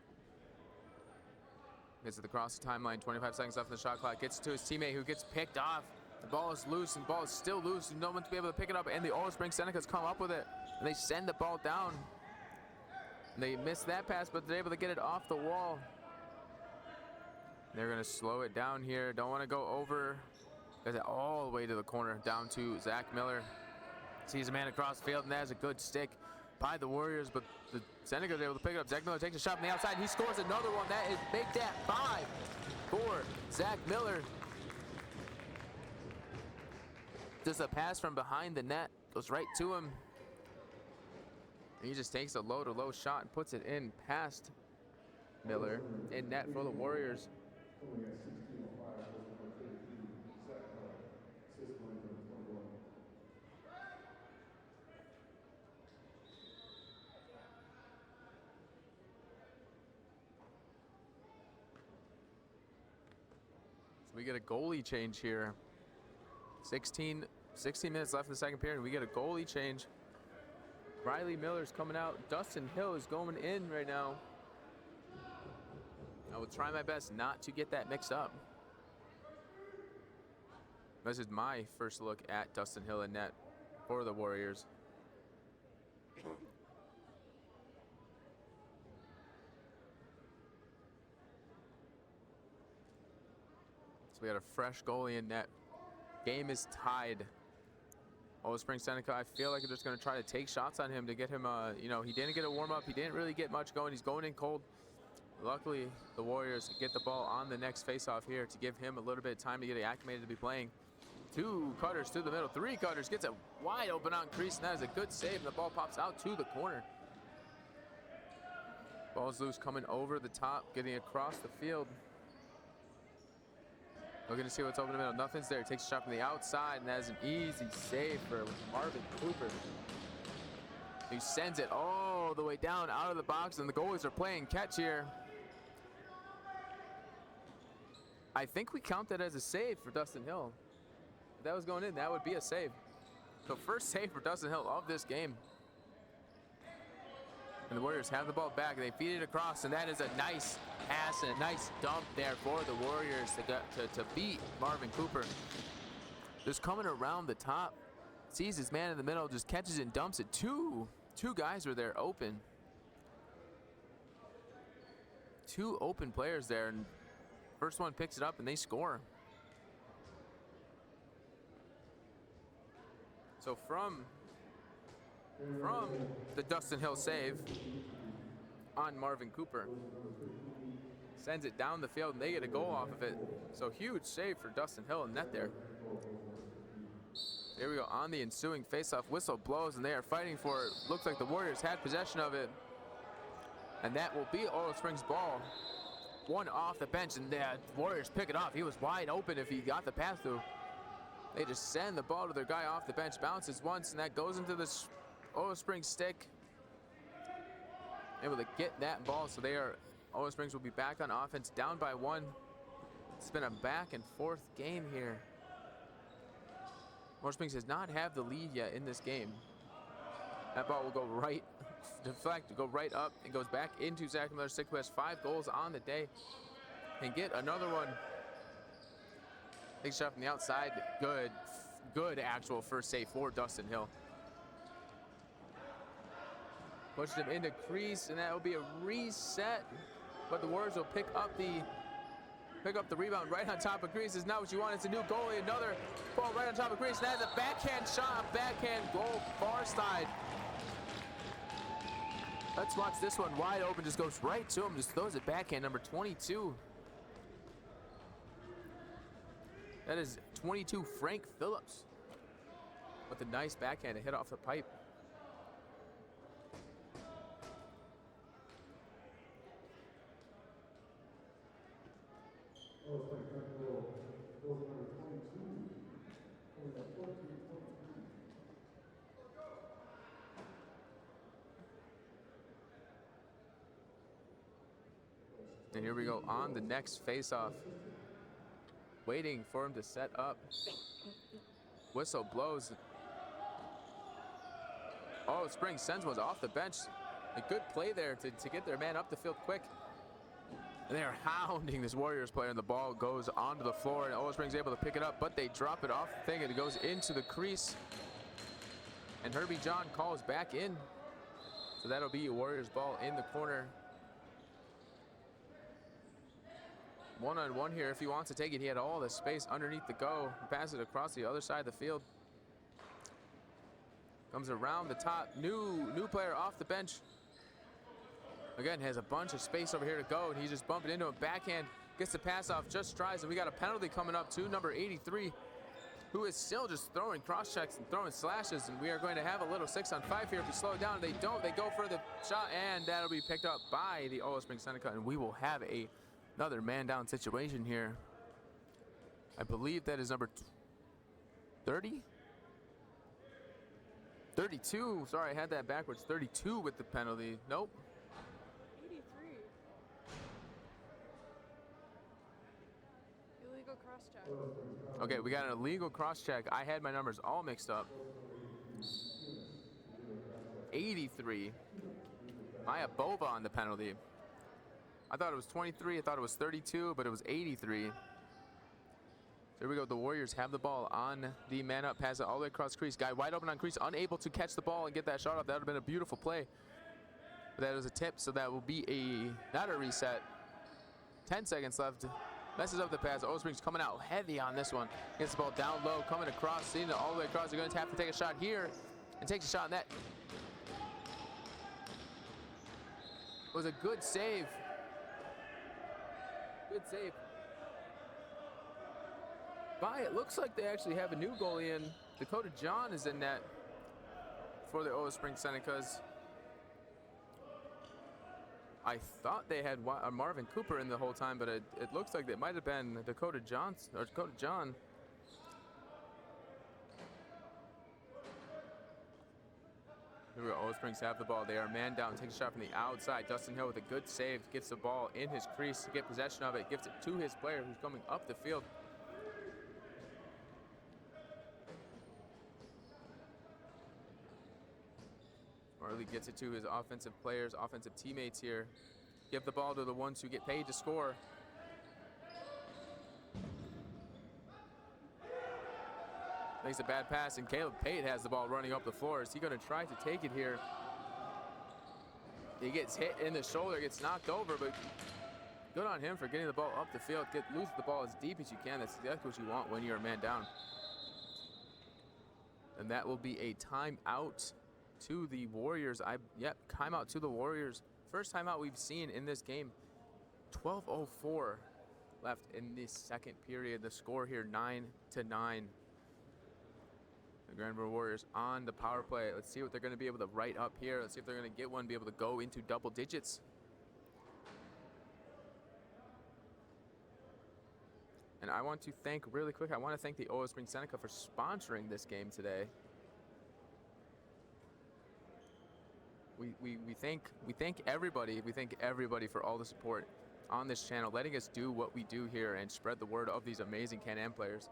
Gets it across the timeline, 25 seconds left in the shot clock. Gets to his teammate who gets picked off. The ball is loose, and the ball is still loose. No one to be able to pick it up, and the Olive Springs Senecas come up with it. And they send the ball down. And they miss that pass, but they're able to get it off the wall. They're going to slow it down here. Don't want to go over. Gets it all the way to the corner, down to Zach Miller. Sees a man across the field, and that is a good stick by the Warriors, but the Senecas are able to pick it up. Zach Miller takes a shot from the outside. He scores another one. That is make that 5 for Zach Miller. Just a pass from behind the net. Goes right to him. And he just takes a low-to-low shot and puts it in past Miller. In net for the Warriors. We get a goalie change here. 16 minutes left in the second period. We get a goalie change. Riley Miller's coming out. Dustin Hill is going in right now. I will try my best not to get that mixed up. This is my first look at Dustin Hill in net for the Warriors. So we got a fresh goalie in net. Game is tied. Olive Springs Seneca, I feel like they're just going to try to take shots on him to get him, you know, he didn't get a warm-up. He didn't really get much going. He's going in cold. Luckily, the Warriors get the ball on the next face-off here to give him a little bit of time to get acclimated to be playing. 2 cutters to the middle. 3 cutters. Gets it wide open on crease, and that is a good save. And the ball pops out to the corner. Ball's loose coming over the top, getting across the field. Looking to see what's open in the middle. Nothing's there. Takes a shot from the outside, and that is an easy save for Marvin Cooper. He sends it all the way down out of the box, and the goalies are playing catch here. I think we count that as a save for Dustin Hill. If that was going in, that would be a save. So first save for Dustin Hill of this game. And the Warriors have the ball back. They feed it across, and that is a nice pass and a nice dump there for the Warriors to beat Marvin Cooper. Just coming around the top, sees his man in the middle, just catches and dumps it. Two guys were there open. 2 open players there, and first one picks it up and they score. So from the Dustin Hill save on Marvin Cooper, sends it down the field and they get a goal off of it. So huge save for Dustin Hill in net there. Here we go on the ensuing faceoff. Whistle blows and they are fighting for it. Looks like the Warriors had possession of it. And that will be Olive Springs' ball. 1 off the bench, and the Warriors pick it off. He was wide open if he got the pass through. They just send the ball to their guy off the bench. Bounces once, and that goes into the Olive Springs stick. Able to get that ball, so Olive Springs will be back on offense, down by 1. It's been a back and forth game here. Olive Springs does not have the lead yet in this game. That ball will go right, deflect, go right up, and goes back into Zach Miller, who has 5 goals on the day. And get another one. Takes a shot from the outside. Good actual first save for Dustin Hill. Pushes him into crease, and that will be a reset. But the Warriors will pick up the rebound right on top of crease. Is not what you want. It's a new goalie. Another ball right on top of crease. And that is a backhand shot, backhand goal, far side. Let's watch this one wide open. Just goes right to him. Just throws it backhand, number 22. That is 22, Frank Phillips. With a nice backhand to hit off the pipe. And here we go on the next face-off. Waiting for him to set up. Whistle blows. Oh, Springs sends one off the bench. A good play there to get their man up the field quick. And they're hounding this Warriors player, and the ball goes onto the floor, and Olive Springs able to pick it up, but they drop it off the thing, and it goes into the crease. And Herbie John calls back in. So that'll be a Warriors ball in the corner. one-on-one here if he wants to take it. He had all the space underneath the go. Pass it across the other side of the field. Comes around the top. New player off the bench. Again, has a bunch of space over here to go, and he's just bumping into him. Backhand, gets the pass off, just strides, and we got a penalty coming up to number 83, who is still just throwing cross checks and throwing slashes, and we are going to have a little 6-on-5 here. If we slow it down, they don't. They go for the shot, and that'll be picked up by the Olive Springs Seneca, and we will have another man-down situation here. I believe that is number 30? 32. Sorry, I had that backwards. 32 with the penalty. Nope. 83. Illegal cross check. Okay, we got an illegal cross check. I had my numbers all mixed up. 83. Maya Bova on the penalty. I thought it was 23. I thought it was 32, but it was 83. There we go. The Warriors have the ball on the man up. Pass it all the way across crease. Guy wide open on crease, unable to catch the ball and get that shot off. That would have been a beautiful play. But that was a tip, so that will be not a reset. 10 seconds left. Messes up the pass. Olive Springs coming out heavy on this one. Gets the ball down low, coming across, seeing it all the way across. They're going to have to take a shot here, and takes a shot in that. It was a good save. Good save. It looks like they actually have a new goalie in. Dakota John is in net for the Olive Springs Senecas. I thought they had Marvin Cooper in the whole time, but it looks like it might have been Dakota John. Here we go. Olive Springs have the ball. They are man down. Takes a shot from the outside. Dustin Hill with a good save. Gets the ball in his crease to get possession of it. Gives it to his player who's coming up the field. Marley gets it to his offensive players, offensive teammates here. Give the ball to the ones who get paid to score. Makes a bad pass, and Caleb Pate has the ball running up the floor. Is he going to try to take it here? He gets hit in the shoulder, gets knocked over, but good on him for getting the ball up the field. Lose the ball as deep as you can. That's exactly what you want when you're a man down. And that will be a timeout to the Warriors. Timeout to the Warriors. First timeout we've seen in this game. 12:04 left in the second period. The score here 9-9. The Grand River Warriors on the power play. Let's see what they're going to be able to write up here. Let's see if they're going to get one, be able to go into double digits. And I want to thank, really quick, I want to thank the Olive Springs Seneca for sponsoring this game today. We thank everybody. We thank everybody for all the support on this channel, letting us do what we do here and spread the word of these amazing Can-Am players.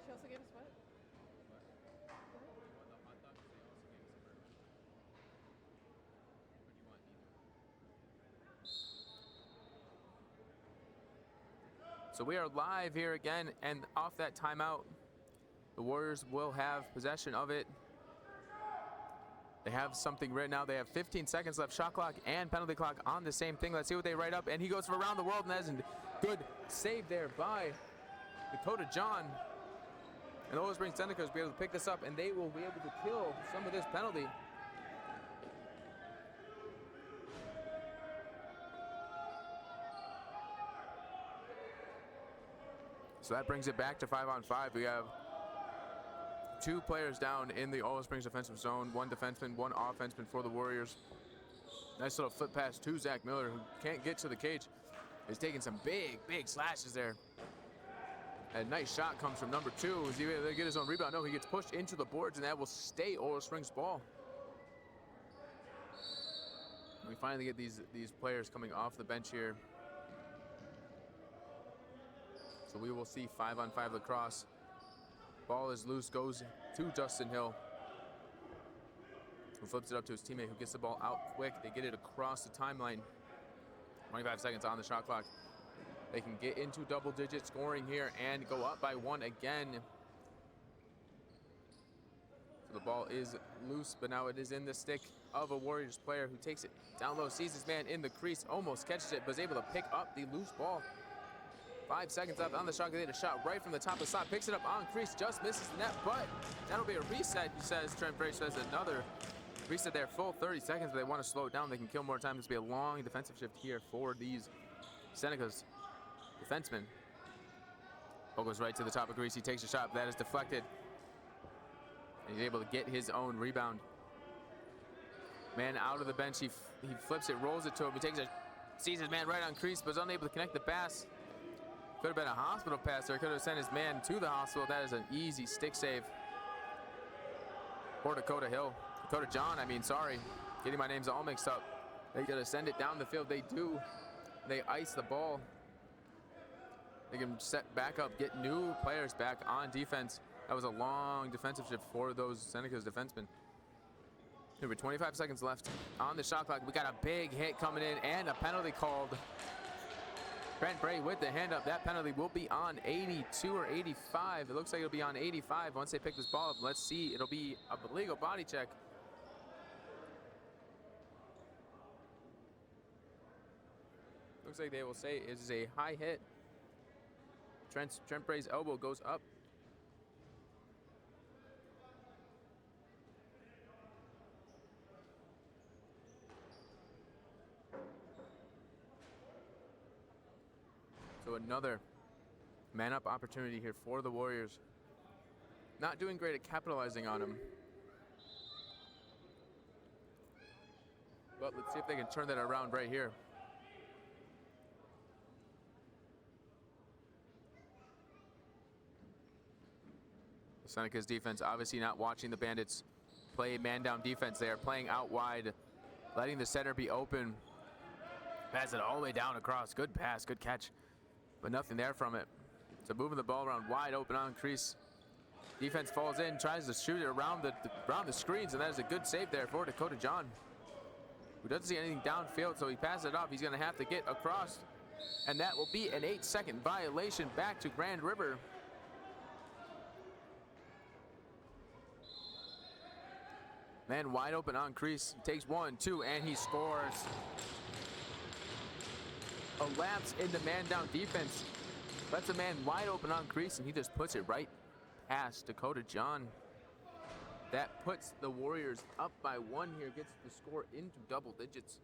She also gave us what? So we are live here again, and off that timeout, the Warriors will have possession of it. They have something written out. They have 15 seconds left. Shot clock and penalty clock on the same thing. Let's see what they write up. And he goes for around the world, and that's a good save there by Dakota John. And the Olive Springs Senecas will be able to pick this up, and they will be able to kill some of this penalty. So that brings it back to 5-on-5. We have two players down in the Olive Springs defensive zone. One defenseman, one offenseman for the Warriors. Nice little foot pass to Zach Miller, who can't get to the cage. He's taking some big slashes there. A nice shot comes from number 2. Is he able to get his own rebound? No, he gets pushed into the boards, and that will stay Olive Springs ball. We finally get these players coming off the bench here. So we will see 5-on-5 lacrosse. Ball is loose, goes to Justin Hill, who flips it up to his teammate, who gets the ball out quick. They get it across the timeline. 25 seconds on the shot clock. They can get into double-digit scoring here and go up by 1 again. So the ball is loose, but now it is in the stick of a Warriors player who takes it down low, sees his man in the crease, almost catches it, but is able to pick up the loose ball. 5 seconds left on the shot. They hit a shot right from the top of the slot, picks it up on crease, just misses the net, but that'll be a reset, he says. Trent Bray says another reset there, full 30 seconds, but they want to slow it down. They can kill more time. This will be a long defensive shift here for these Senecas defensemen. Ball goes right to the top of crease. He takes a shot, but that is deflected. And he's able to get his own rebound. Man out of the bench, he flips it, rolls it to him. He takes it, sees his man right on crease, but is unable to connect the pass. Could have been a hospital pass there. Could have sent his man to the hospital. That is an easy stick save for Dakota John, sorry. Getting my names all mixed up. They gotta send it down the field. They do. They ice the ball. They can set back up, get new players back on defense. That was a long defensive shift for those Senecas defensemen. There were 25 seconds left on the shot clock. We got a big hit coming in and a penalty called. Trent Bray with the hand up. That penalty will be on 82 or 85. It looks like it'll be on 85 once they pick this ball up. Let's see. It'll be a legal body check. Looks like they will say it is a high hit. Trent Bray's elbow goes up. So another man-up opportunity here for the Warriors. Not doing great at capitalizing on him. But let's see if they can turn that around right here. The Senecas defense obviously not watching the Bandits play man-down defense. They are playing out wide, letting the center be open. Pass it all the way down across. Good pass, good catch. But nothing there from it. So moving the ball around wide open on crease. Defense falls in, tries to shoot it around the screens, and that is a good save there for Dakota John, who doesn't see anything downfield, so he passes it off. He's gonna have to get across, and that will be an 8-second violation back to Grand River. Man wide open on crease, takes 1, 2, and he scores. A lapse in the man-down defense. Lets a man wide open on crease, and he just puts it right past Dakota John. That puts the Warriors up by 1 here, gets the score into double digits.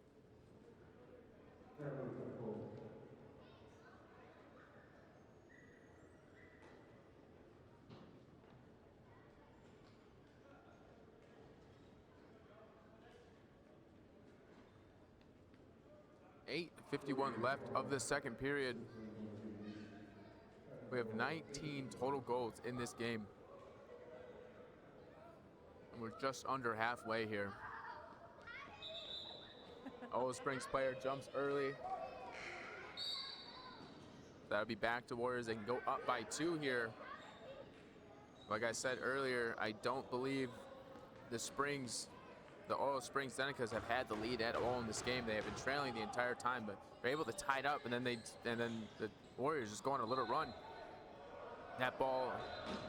.51 left of the second period. We have 19 total goals in this game. And we're just under halfway here. Olive Springs player jumps early. That'll be back to Warriors. They can go up by 2 here. Like I said earlier, I don't believe the Olive Springs Senecas have had the lead at all in this game. They have been trailing the entire time, but they're able to tie it up, and then the Warriors just go on a little run. That ball,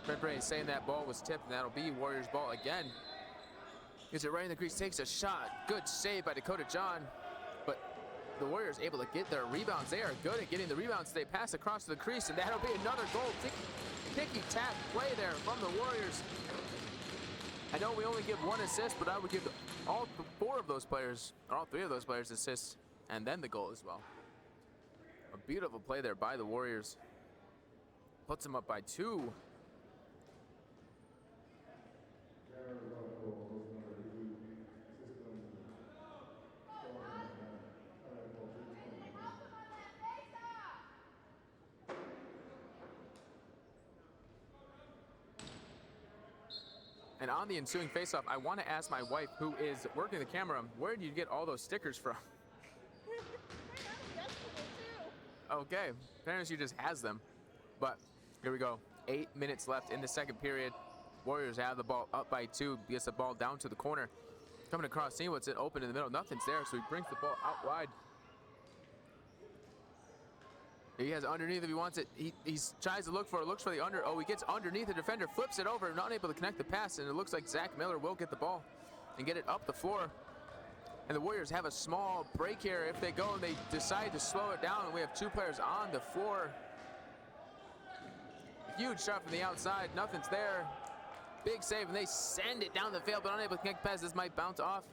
Trent Bray is saying that ball was tipped, and that'll be Warriors ball again. Gets it right in the crease, takes a shot. Good save by Dakota John, but the Warriors able to get their rebounds. They are good at getting the rebounds. They pass across the crease, and that'll be another goal. Ticky-tack play there from the Warriors. I know we only give 1 assist, but I would give all 4 of those players, or all 3 of those players assists, and then the goal as well. A beautiful play there by the Warriors. Puts them up by 2. And on the ensuing faceoff, I want to ask my wife, who is working the camera, where did you get all those stickers from? Okay, apparently she just has them. But here we go. 8 minutes left in the second period. Warriors have the ball up by 2. Gets the ball down to the corner. Coming across, seeing what's open in the middle. Nothing's there, so he brings the ball out wide. He has underneath if he wants it. He tries to looks for the under. Oh, he gets underneath the defender, flips it over, not able to connect the pass, and it looks like Zach Miller will get the ball and get it up the floor. And the Warriors have a small break here. If they go and they decide to slow it down, and we have 2 players on the floor. Huge shot from the outside. Nothing's there. Big save, and they send it down the field, but unable to connect the pass. This might bounce off.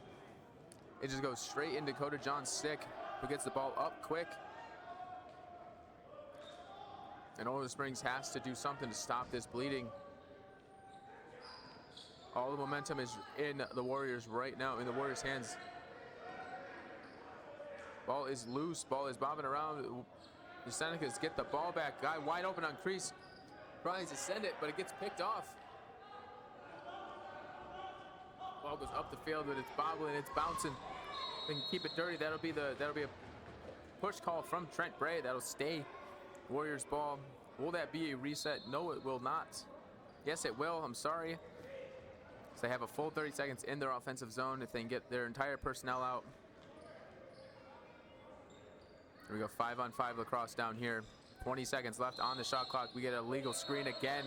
It just goes straight into Dakota John's stick, who gets the ball up quick. And Olive Springs has to do something to stop this bleeding. All the momentum is in the Warriors right now, in the Warriors' hands. Ball is loose, ball is bobbing around. The Senecas get the ball back. Guy wide open on crease. Tries to send it, but it gets picked off. Ball goes up the field, but it's bobbling, it's bouncing. They can keep it dirty. That'll be a push call from Trent Bray. That'll stay Warriors ball. Will that be a reset? No, it will not. Yes, it will. I'm sorry. So they have a full 30 seconds in their offensive zone if they can get their entire personnel out. Here we go, 5-on-5 lacrosse down here. 20 seconds left on the shot clock. We get a legal screen again.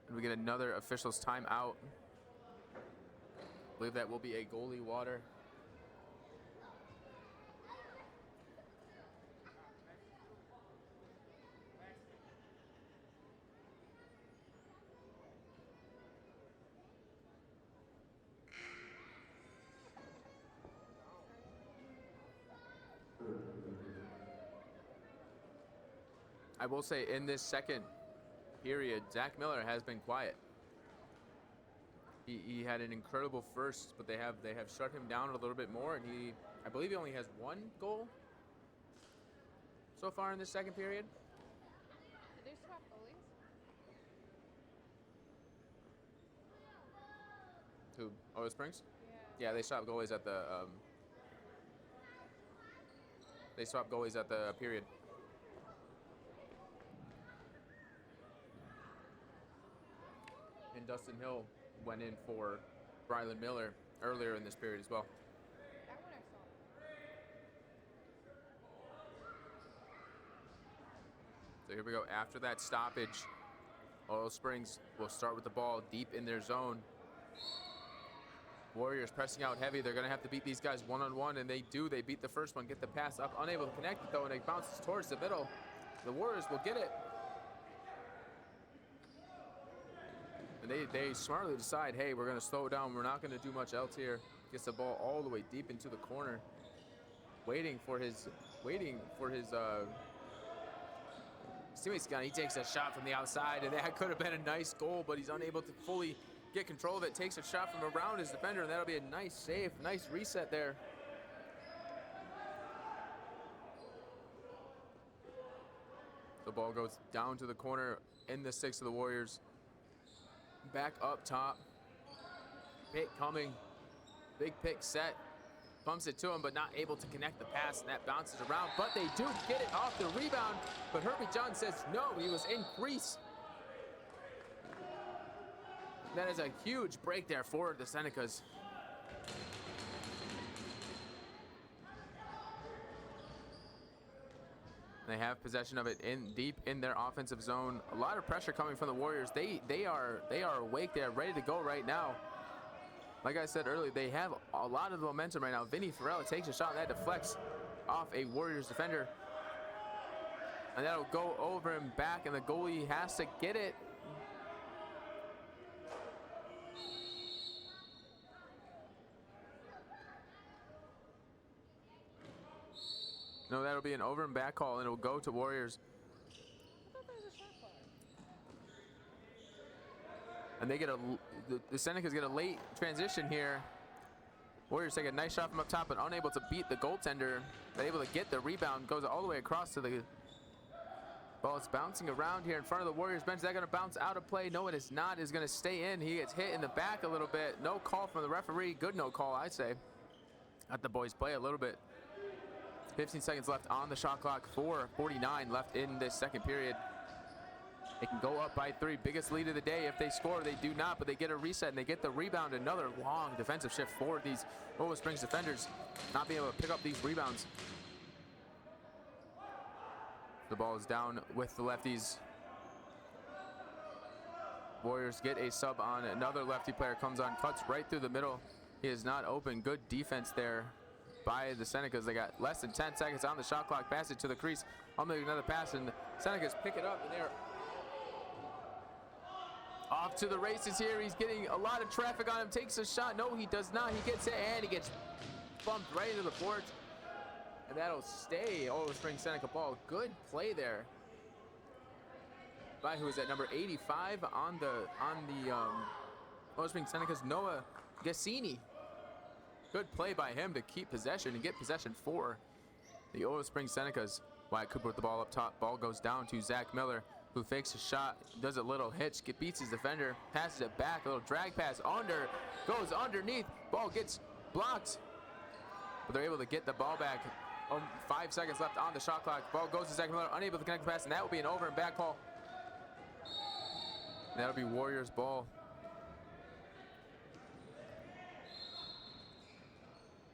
And we get another official's timeout. I believe that will be a goalie water. I will say in this second period, Zach Miller has been quiet. He had an incredible first, but they have shut him down a little bit more, and I believe he only has 1 goal so far in this second period. Did they swap goalies? Who? Olive Springs? Yeah. Yeah, they swapped goalies at the period. And Dustin Hill went in for Brylan Miller earlier in this period as well. That one I saw. So here we go. After that stoppage, Olive Springs will start with the ball deep in their zone. Warriors pressing out heavy. They're going to have to beat these guys one-on-one, and they do. They beat the first one, get the pass up, unable to connect it, though, and it bounces towards the middle. The Warriors will get it. And they smartly decide, hey, we're going to slow it down. We're not going to do much else here. Gets the ball all the way deep into the corner. Waiting for his teammate's gun. He takes a shot from the outside, and that could have been a nice goal, but he's unable to fully get control of it. Takes a shot from around his defender, and that'll be a nice save, nice reset there. The ball goes down to the corner in the 6 of the Warriors. Back up top. Pick coming. Big pick set. Bumps it to him, but not able to connect the pass, and that bounces around. But they do get it off the rebound. But Herbie John says no, he was in crease. That is a huge break there for the Senecas. They have possession of it deep in their offensive zone. A lot of pressure coming from the Warriors. They are awake. They are ready to go right now. Like I said earlier, they have a lot of momentum right now. Vinny Farrell takes a shot, and that deflects off a Warriors defender. And that'll go over and back, and the goalie has to get it. No, that'll be an over and back call, and it'll go to Warriors. I thought there was a shot clock. And they get the Senecas get a late transition here. Warriors take a nice shot from up top, but unable to beat the goaltender. They're able to get the rebound, goes all the way across to the ball. It's bouncing around here in front of the Warriors bench. Is that going to bounce out of play? No, it is not. It's going to stay in. He gets hit in the back a little bit. No call from the referee. Good no call, I'd say. Let the boys play a little bit. 15 seconds left on the shot clock. 4:49 left in this second period. They can go up by 3. Biggest lead of the day. If they score, they do not, but they get a reset and they get the rebound. Another long defensive shift for these Olo Springs defenders, not being able to pick up these rebounds. The ball is down with the lefties. Warriors get a sub on. Another lefty player comes on, cuts right through the middle. He is not open. Good defense there by the Senecas. They got less than 10 seconds on the shot clock. Pass it to the crease. I'll make another pass, and the Senecas pick it up, and they're off to the races here. He's getting a lot of traffic on him. Takes a shot. No, he does not. He gets it, and he gets bumped right into the board. And that'll stay Olo Springs Seneca ball. Good play there by who is at number 85 on the Olo Springs Senecas, Noah Gassini. Good play by him to keep possession and get possession for the Olo Springs Senecas. Wyatt Cooper with the ball up top. Ball goes down to Zach Miller, who fakes a shot, does a little hitch, beats his defender, passes it back, a little drag pass under, goes underneath, ball gets blocked, but they're able to get the ball back. 5 seconds left on the shot clock. Ball goes to Zach Miller, unable to connect the pass, and that will be an over and back call. And that'll be Warriors ball.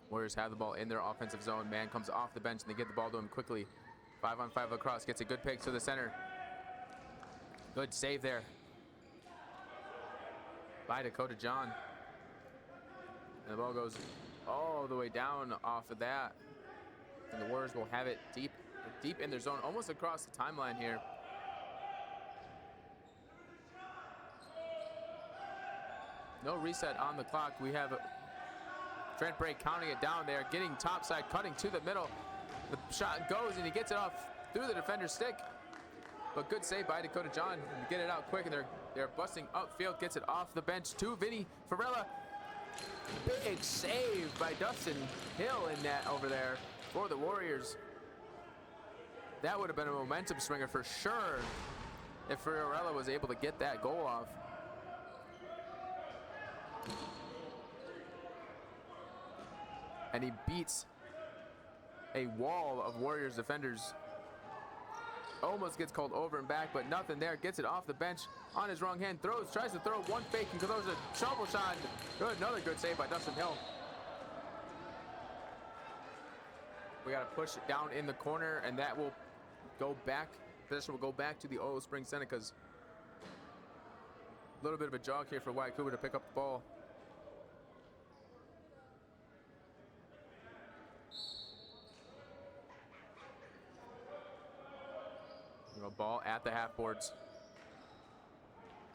Warriors have the ball in their offensive zone. Man comes off the bench and they get the ball to him quickly. 5-on-5 Lacrosse gets a good pick to the center. Good save there by Dakota John. And the ball goes all the way down off of that. And the Warriors will have it deep in their zone, almost across the timeline here. No reset on the clock. We have Trent Bray counting it down there, getting topside, cutting to the middle. The shot goes and he gets it off through the defender's stick. But good save by Dakota John. Get it out quick, and they're busting upfield. Gets it off the bench to Vinny Farella. Big save by Dustin Hill in that over there for the Warriors. That would have been a momentum swinger for sure if Farella was able to get that goal off. And he beats a wall of Warriors defenders. Almost gets called over and back, but nothing there. Gets it off the bench on his wrong hand. Tries to throw one fake and throws a shovel shot. Good, another good save by Dustin Hill. We got to push it down in the corner, and that will go back. Possession will go back to the Olo Springs Senecas. A little bit of a jog here for Wyatt Cooper to pick up the ball. Ball at the half boards.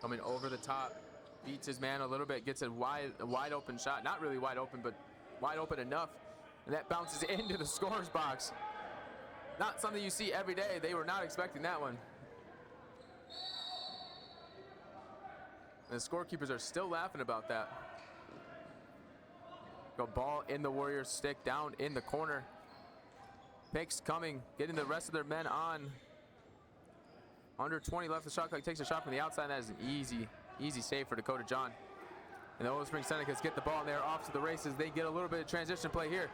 Coming over the top, beats his man a little bit, gets a wide open shot. Not really wide open, but wide open enough. And that bounces into the scorer's box. Not something you see every day. They were not expecting that one. And the scorekeepers are still laughing about that. Go ball in the Warriors stick, down in the corner. Picks coming, getting the rest of their men on. Under 20 left, the shot clock, takes a shot from the outside. That is an easy save for Dakota John. And the Olo Springs Senecas get the ball and they're off to the races. They get a little bit of transition play here.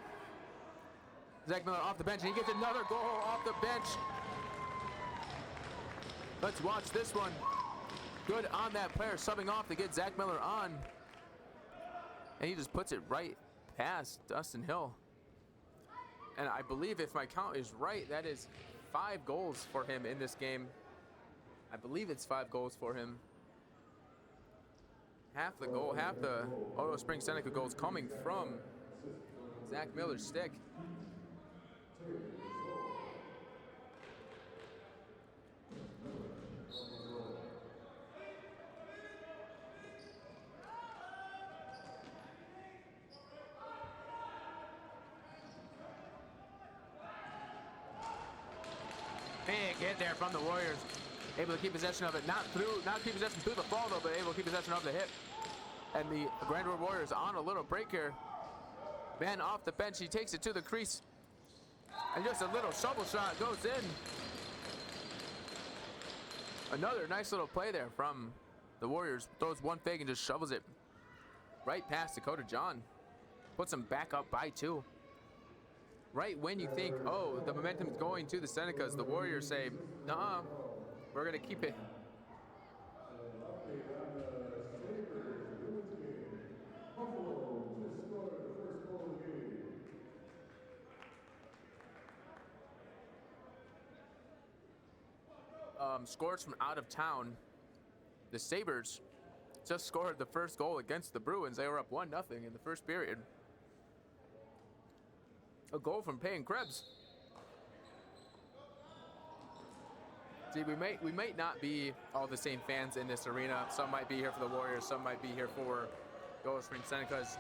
Zach Miller off the bench, and he gets another goal off the bench. Let's watch this one. Good on that player, subbing off to get Zach Miller on. And he just puts it right past Dustin Hill. And I believe, if my count is right, that is 5 goals for him in this game. I believe it's 5 goals for him. Half the Olo Springs Seneca goals coming from Zach Miller's stick. Big hit there from the Warriors. Able to keep possession of it, not keep possession through the fall though, but able to keep possession of the hit. And the Grand Road Warriors on a little break here. Man off the bench, he takes it to the crease. And just a little shovel shot goes in. Another nice little play there from the Warriors. Throws one fake and just shovels it right past Dakota John. Puts him back up by 2. right when you think, oh, the momentum's going to the Senecas, the Warriors say, nah, we're going to keep it. Scores from out of town. The Sabres just scored the first goal against the Bruins. They were up 1-0 in the first period. A goal from Payne Krebs. See, we might not be all the same fans in this arena. Some might be here for the Warriors. Some might be here for Gold Spring Senecas.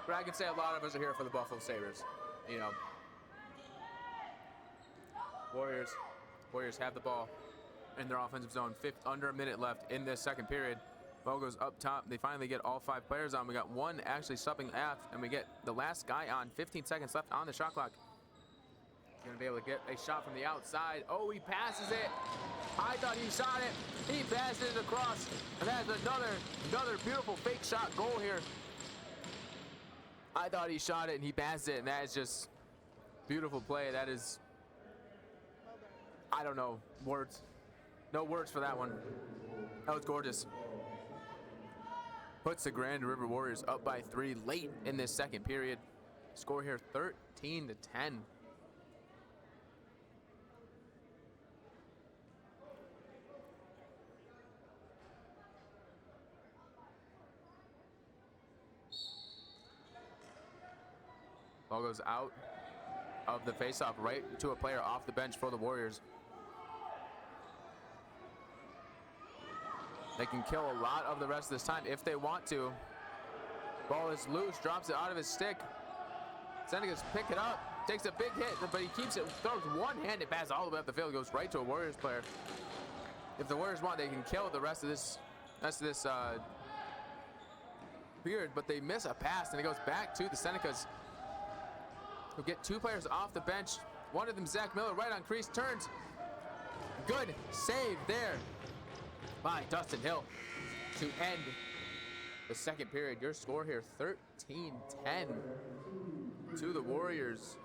But I can say a lot of us are here for the Buffalo Sabres. You know, Warriors have the ball in their offensive zone. Under a minute left in this second period. Ball goes up top. They finally get all 5 players on. We got one actually subbing aft, and we get the last guy on. 15 seconds left on the shot clock. He's gonna be able to get a shot from the outside. Oh, he passes it. I thought he shot it. He passes it across, and that's another beautiful fake shot goal here. I thought he shot it, and he passed it, and that is just beautiful play. That is, I don't know, words. No words for that one. That was gorgeous. Puts the Grand River Warriors up by 3 late in this second period. Score here 13-10. Ball goes out of the faceoff right to a player off the bench for the Warriors. They can kill a lot of the rest of this time if they want to. Ball is loose, drops it out of his stick. Senecas pick it up, takes a big hit, but he keeps it, throws one-handed pass all the way up the field, goes right to a Warriors player. If the Warriors want, they can kill the rest of this period, but they miss a pass, and it goes back to the Senecas, who get 2 players off the bench. One of them, Zach Miller, right on crease, turns. Good save there by Dustin Hill to end the second period. Your score here, 13-10 to the Warriors.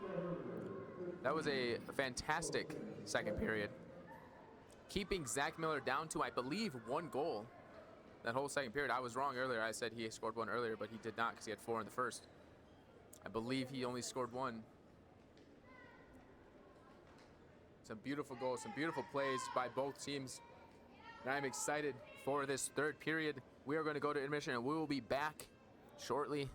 That was a fantastic second period. Keeping Zach Miller down to, I believe, 1 goal that whole second period. I was wrong earlier. I said he scored 1 earlier, but he did not because he had 4 in the first. I believe he only scored 1. Some beautiful goals, some beautiful plays by both teams. And I'm excited for this third period. We are going to go to intermission, and we will be back shortly.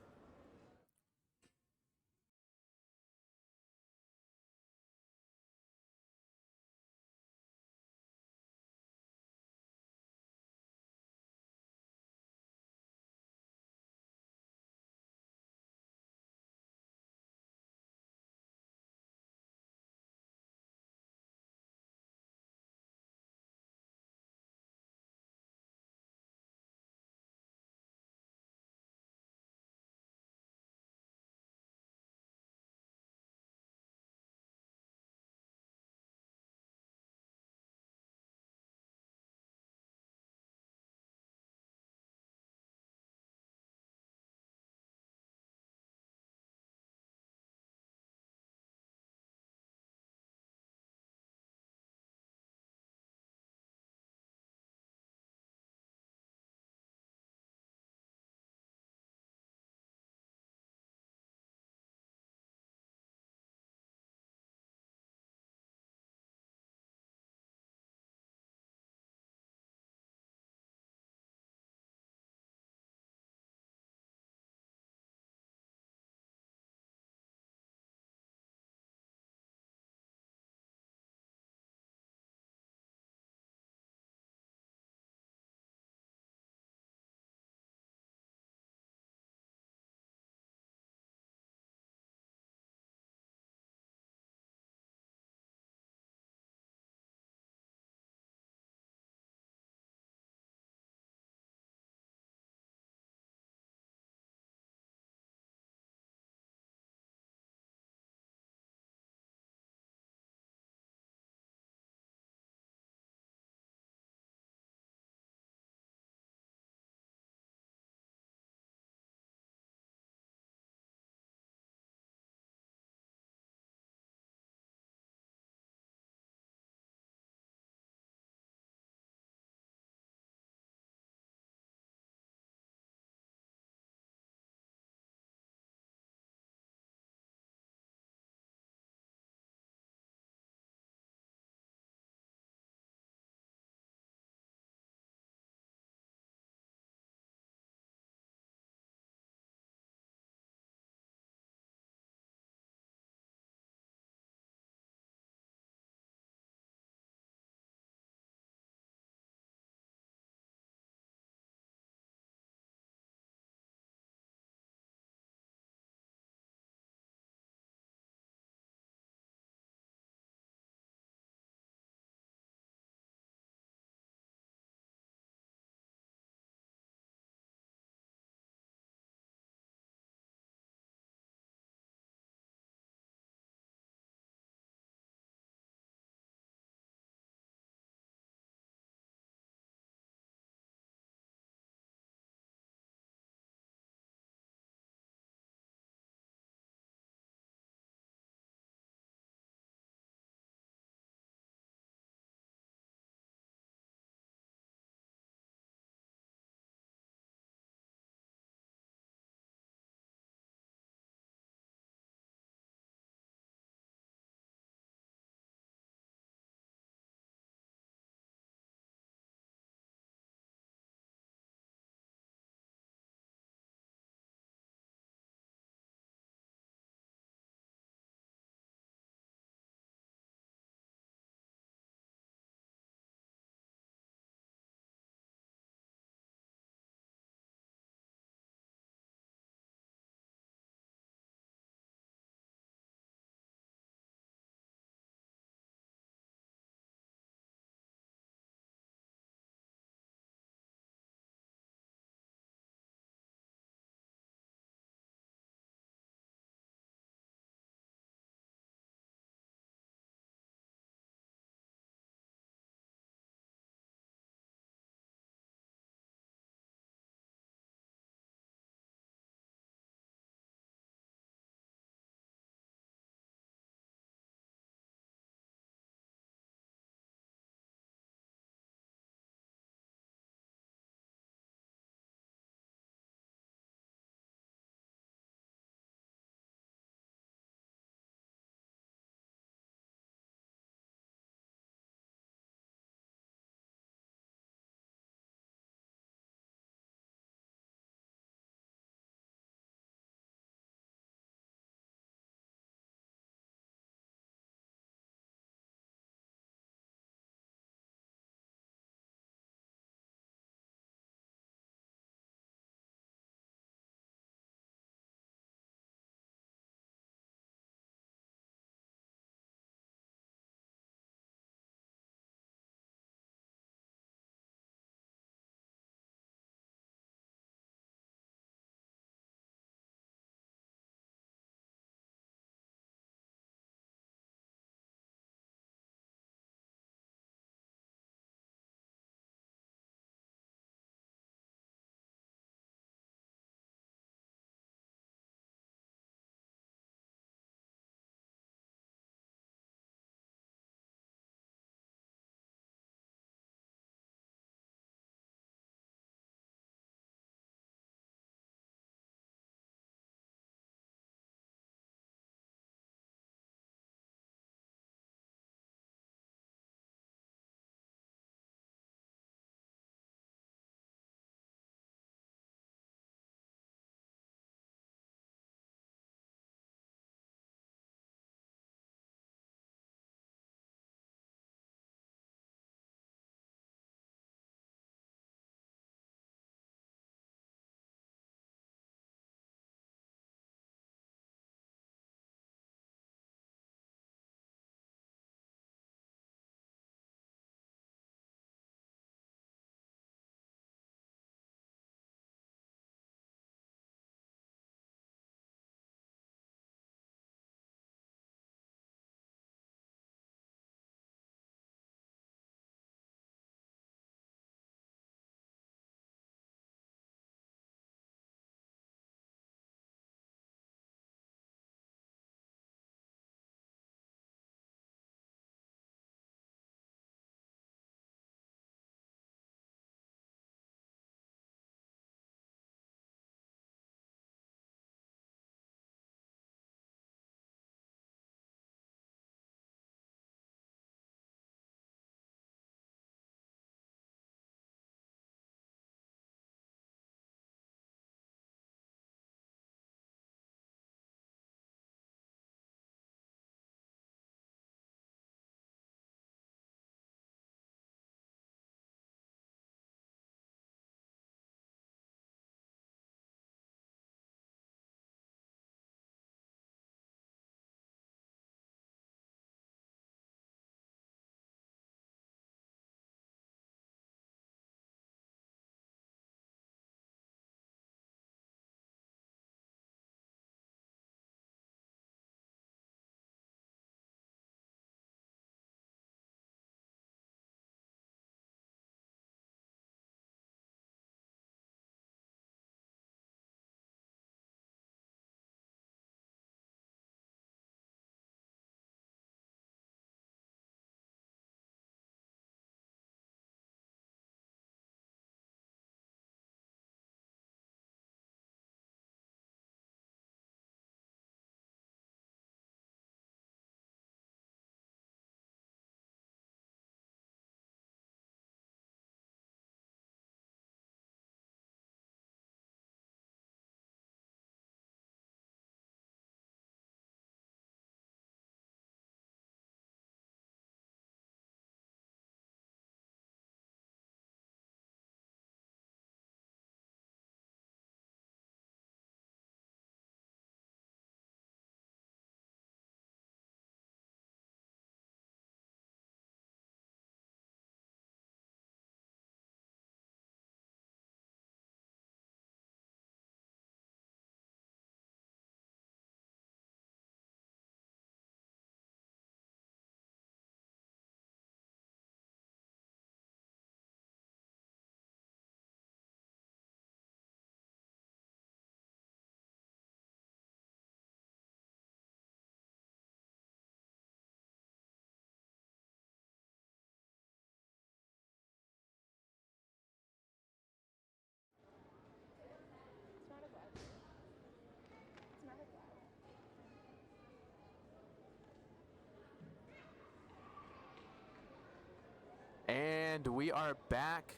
we are back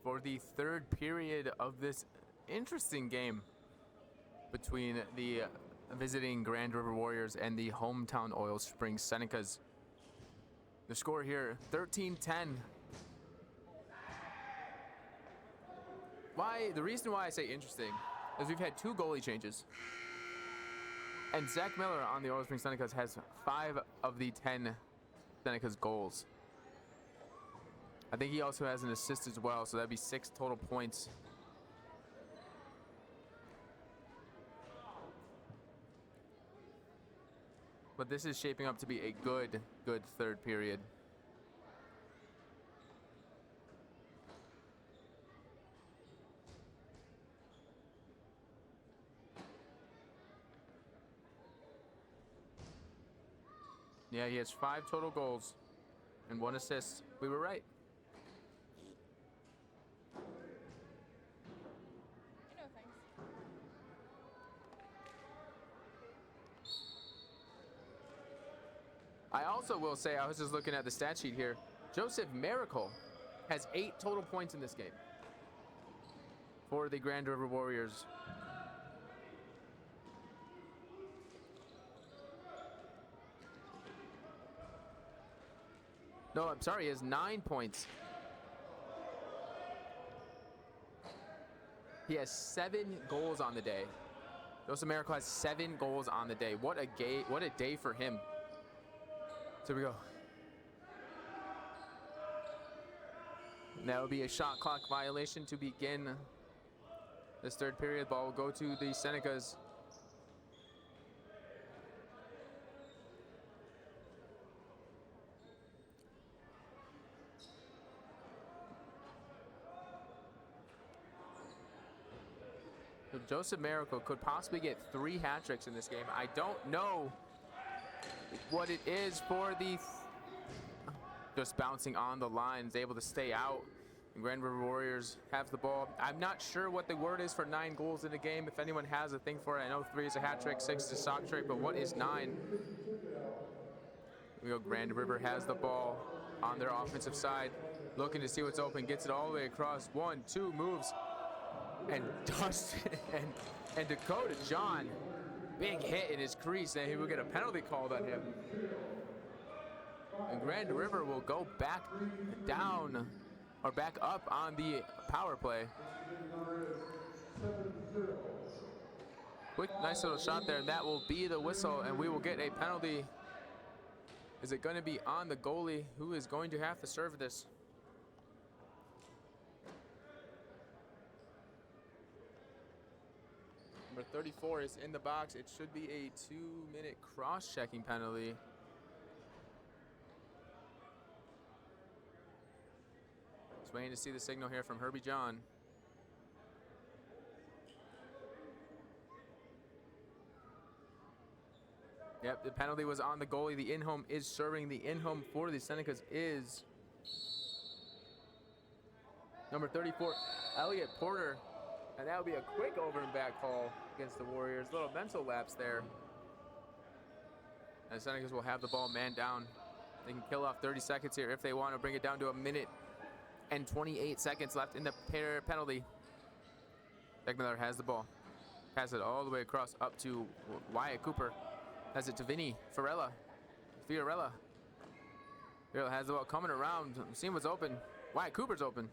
for the third period of this interesting game between the visiting Grand River Warriors and the hometown Oil Springs Senecas. The score here, 13-10. The reason why I say interesting is we've had 2 goalie changes. And Zach Miller on the Oil Springs Senecas has 5 of the 10 Senecas goals. I think he also has an assist as well, so that'd be 6 total points. But this is shaping up to be a good third period. Yeah, he has 5 total goals and 1 assist. We were right. You know things. I also will say, I was just looking at the stat sheet here. Joseph Miracle has 8 total points in this game for the Grand River Warriors. No, I'm sorry, he has 9 points. He has 7 goals on the day. Joseph Miracle has 7 goals on the day. What a day for him. So we go. That will be a shot clock violation to begin this third period. Ball will go to the Senecas. So Joseph Miracle could possibly get 3 hat tricks in this game. I don't know what it is for the just bouncing on the line, is able to stay out. And Grand River Warriors have the ball. I'm not sure what the word is for 9 goals in a game. If anyone has a thing for it, I know 3 is a hat trick, 6 is a sock trick, but what is 9? Here we go. Grand River has the ball on their offensive side, looking to see what's open, gets it all the way across. 1, 2 moves, and Dustin and Dakota John, big hit in his crease, and he will get a penalty called on him. And Grand River will go back down, or back up on the power play. Quick, nice little shot there, and that will be the whistle, and we will get a penalty. Is it going to be on the goalie, who is going to have to serve this? Number 34 is in the box. It should be a 2-minute cross-checking penalty. Just waiting to see the signal here from Herbie John. Yep, the penalty was on the goalie. The in-home is serving. The in-home for the Senecas is number 34, Elliot Porter. And that will be a quick over and back call against the Warriors. Little mental lapse there. And the Senecas will have the ball man down. They can kill off 30 seconds here if they want to bring it down to 1 minute and 28 seconds left in the penalty. Zach Miller has the ball. Pass it all the way across up to Wyatt Cooper. Has it to Vinny Fiorella. Fiorella has the ball coming around. Seeing what's open. Wyatt Cooper's open.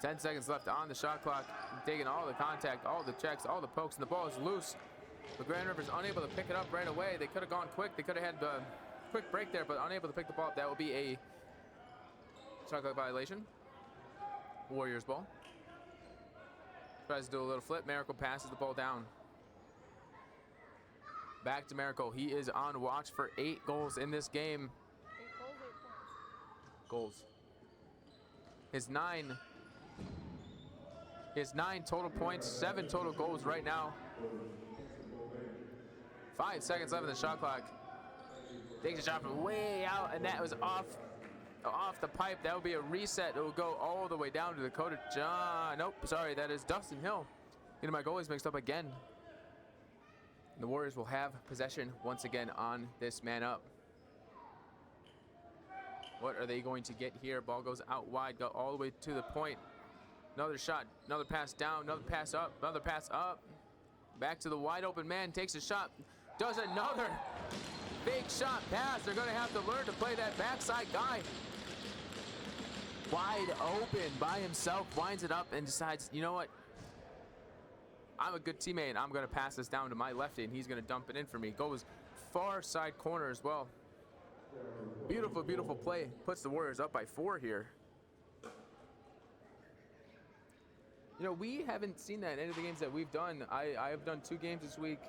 10 seconds left on the shot clock. Taking all the contact, all the checks, all the pokes, and the ball is loose. The Grand River's unable to pick it up right away. They could have gone quick. They could have had a quick break there, but unable to pick the ball up. That will be a shot clock violation. Warriors ball. Tries to do a little flip. Miracle passes the ball down. Back to Miracle. He is on watch for 8 goals in this game. 8 goals, 8 points. Goals. His 9 total points, 7 total goals right now. 5 seconds left in the shot clock. Takes a shot from way out, and that was off the pipe. That will be a reset. It will go all the way down to Dakota John. Nope, sorry, that is Dustin Hill. Getting my goalies mixed up again. The Warriors will have possession once again on this man up. What are they going to get here? Ball goes out wide, go all the way to the point. Another shot, another pass down, another pass up, another pass up. Back to the wide open man, takes a shot, does another big shot pass. They're gonna have to learn to play that backside guy. Wide open by himself, winds it up and decides, you know what? I'm a good teammate and I'm gonna pass this down to my lefty and he's gonna dump it in for me. Goes far side corner as well. Beautiful, beautiful play. Puts the Warriors up by 4 here. You know, we haven't seen that in any of the games that we've done. I have done 2 games this week.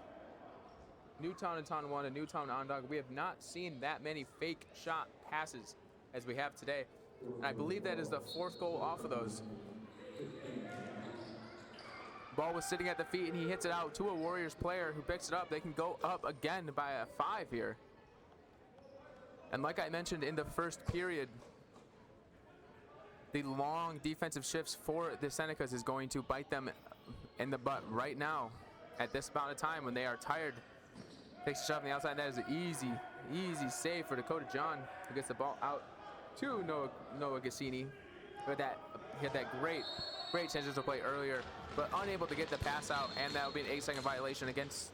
Newtown and Tonawanda, Newtown and Onondaga. We have not seen that many fake shot passes as we have today. And I believe that is the 4th goal off of those. Ball was sitting at the feet and he hits it out to a Warriors player who picks it up. They can go up again by a 5 here. And like I mentioned in the first period, the long defensive shifts for the Senecas is going to bite them in the butt right now at this amount of time when they are tired. Takes a shot on the outside. That is an easy save for Dakota John, who gets the ball out to Noah Gassini. But he had that great chances to play earlier, but unable to get the pass out, and that would be an 8-second violation against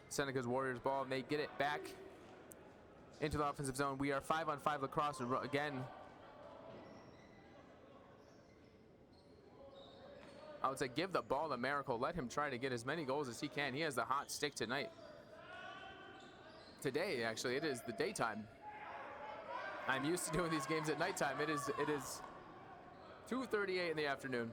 Seneca's Warriors ball. And they get it back into the offensive zone. We are 5-on-5 lacrosse again. I would say give the ball to Miracle. Let him try to get as many goals as he can. He has the hot stick tonight. Today, actually, it is the daytime. I'm used to doing these games at nighttime. It is 2:38 in the afternoon.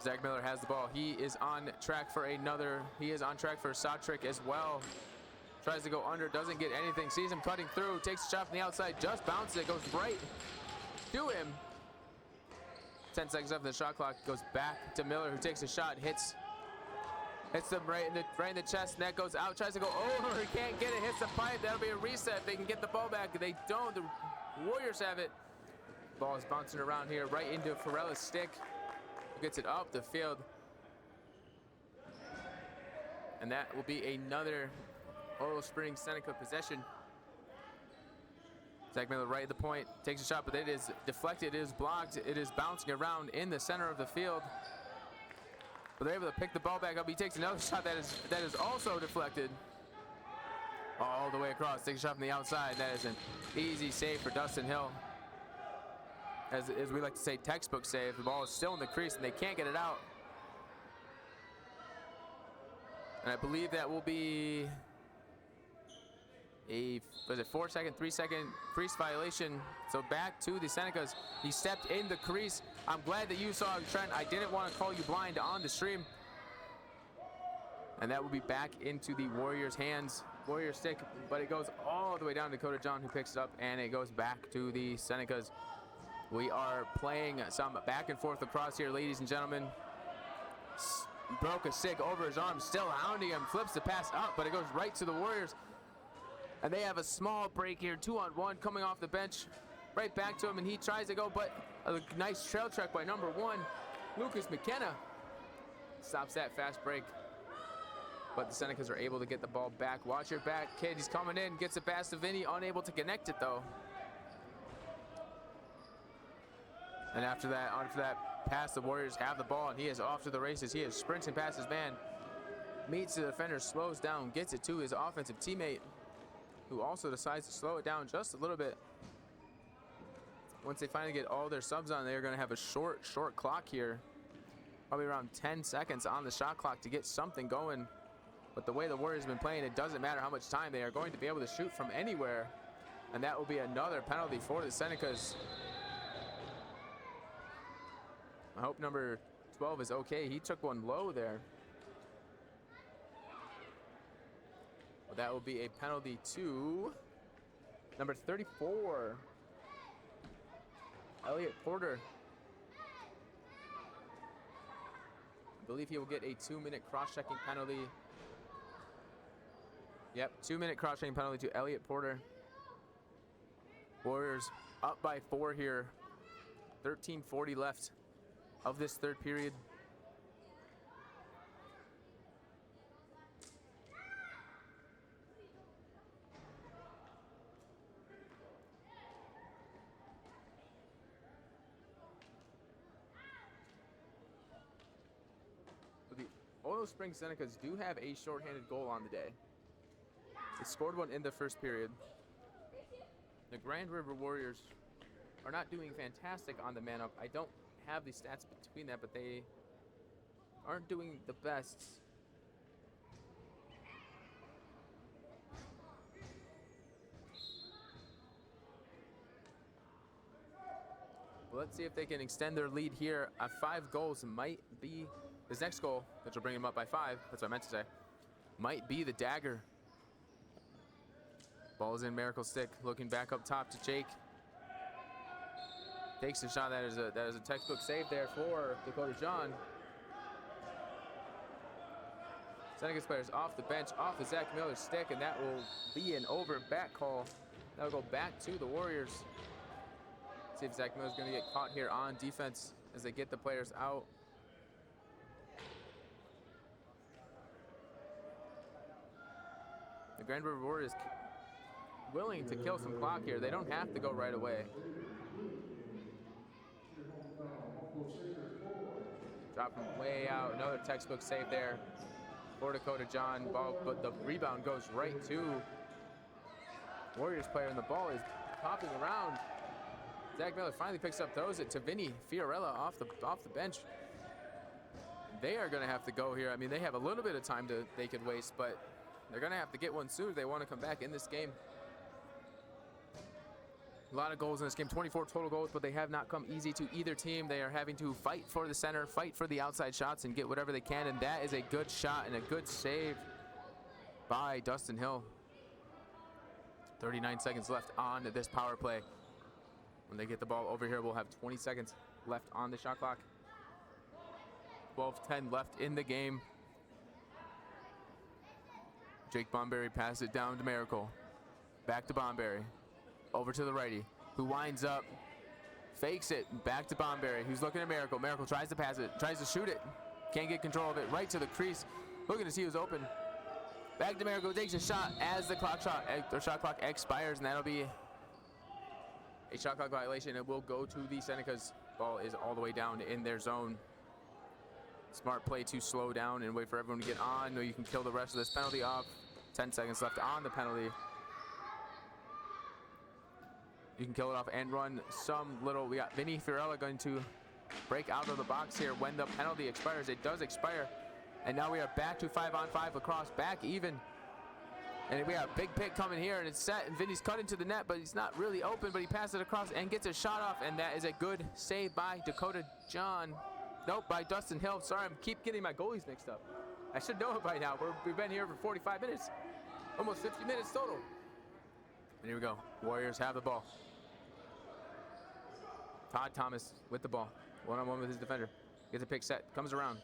Zach Miller has the ball. He is on track for he is on track for a shot trick as well. Tries to go under, doesn't get anything. Sees him cutting through, takes a shot from the outside, just bounces it, goes right to him. 10 seconds left in the shot clock. Goes back to Miller, who takes a shot, hits them right in the chest. Net goes out, tries to go over, he can't get it, hits the pipe. That'll be a reset. They can get the ball back. They don't. The Warriors have it. Ball is bouncing around here, right into Farella's stick. Gets it up the field. And that will be another Oro Springs Seneca possession. Zach Miller right at the point, takes a shot, but it is deflected, it is blocked, it is bouncing around in the center of the field. But they're able to pick the ball back up. He takes another shot that is also deflected. All the way across, takes a shot from the outside. That is an easy save for Dustin Hill. As we like to say, textbook save. The ball is still in the crease and they can't get it out. And I believe that will be a 4-second, 3-second crease violation. So back to the Senecas. He stepped in the crease. I'm glad that you saw Trent. I didn't want to call you blind on the stream. And that will be back into the Warriors' hands. Warriors stick, but it goes all the way down to Dakota John, who picks it up, and it goes back to the Senecas. We are playing some back and forth across here, ladies and gentlemen. Broke a stick over his arm, still hounding him, flips the pass up, but it goes right to the Warriors. And they have a small break here, 2-on-1 coming off the bench, right back to him, and he tries to go, but a nice trail check by number 1, Lucas McKenna. Stops that fast break. But the Senecas are able to get the ball back. Watch your back, kid. He's coming in, gets it past to Vinny, unable to connect it though. And after that pass, the Warriors have the ball, and he is off to the races. He is sprinting past his man, meets the defender, slows down, gets it to his offensive teammate, who also decides to slow it down just a little bit. Once they finally get all their subs on, they're going to have a short clock here. Probably around 10 seconds on the shot clock to get something going. But the way the Warriors have been playing, it doesn't matter how much time. They are going to be able to shoot from anywhere. And that will be another penalty for the Senecas. I hope number 12 is okay. He took one low there. Well, that will be a penalty to number 34, Elliot Porter. I believe he will get a 2-minute cross-checking penalty. Yep, 2-minute cross-checking penalty to Elliot Porter. Warriors up by 4 here. 13:40 left of this third period. Willow Springs Senecas do have a shorthanded goal on the day. They scored one in the first period. The Grand River Warriors are not doing fantastic on the man up. I don't have the stats between that, but they aren't doing the best. Let's see if they can extend their lead here. 5 goals might be this next goal, which will bring them up by 5. That's what I meant to say. Might be the dagger. Ball is in Miracle's stick. Looking back up top to Jake. Takes a shot. That is a textbook save there for Dakota John. Senecas players off the bench, off the Zach Miller stick, and that will be an over and back call. That will go back to the Warriors. See if Zach Miller's going to get caught here on defense as they get the players out. The Grand River Warriors willing to kill some clock here. They don't have to go right away. Drop him way out. Another textbook save there for Dakota John. Ball, but the rebound goes right to Warriors player, and the ball is popping around. Zach Miller finally picks up, throws it to Vinny Fiorella off the bench. They are going to have to go here. I mean, they have a little bit of time they could waste, but they're going to have to get one soon if they want to come back in this game. A lot of goals in this game, 24 total goals, but they have not come easy to either team. They are having to fight for the center, fight for the outside shots, and get whatever they can, and that is a good shot and a good save by Dustin Hill. 39 seconds left on this power play. When they get the ball over here, we'll have 20 seconds left on the shot clock. 12:10 left in the game. Jake Bomberry passes it down to Miracle. Back to Bomberry. Over to the righty, who winds up, fakes it, back to Bomberry, who's looking at Miracle. Miracle tries to pass it, tries to shoot it. Can't get control of it, right to the crease. Looking to see who's open. Back to Miracle, takes a shot as the shot clock expires, and that'll be a shot clock violation. It will go to the Senecas. Ball is all the way down in their zone. Smart play to slow down and wait for everyone to get on. No, you can kill the rest of this penalty off. 10 seconds left on the penalty. You can kill it off and run some little. We got Vinny Fiorella going to break out of the box here when the penalty expires. It does expire. And now we are back to 5-on-5 lacrosse, back even. And we have a big pick coming here, and it's set, and Vinny's cut into the net, but he's not really open, but he passes it across and gets a shot off, and that is a good save by Dakota John. Nope, by Dustin Hill. Sorry, I keep getting my goalies mixed up. I should know it by now. We've been here for 45 minutes, almost 50 minutes total. And here we go. Warriors have the ball. Todd Thomas with the ball. One-on-one with his defender. Gets a pick set, comes around.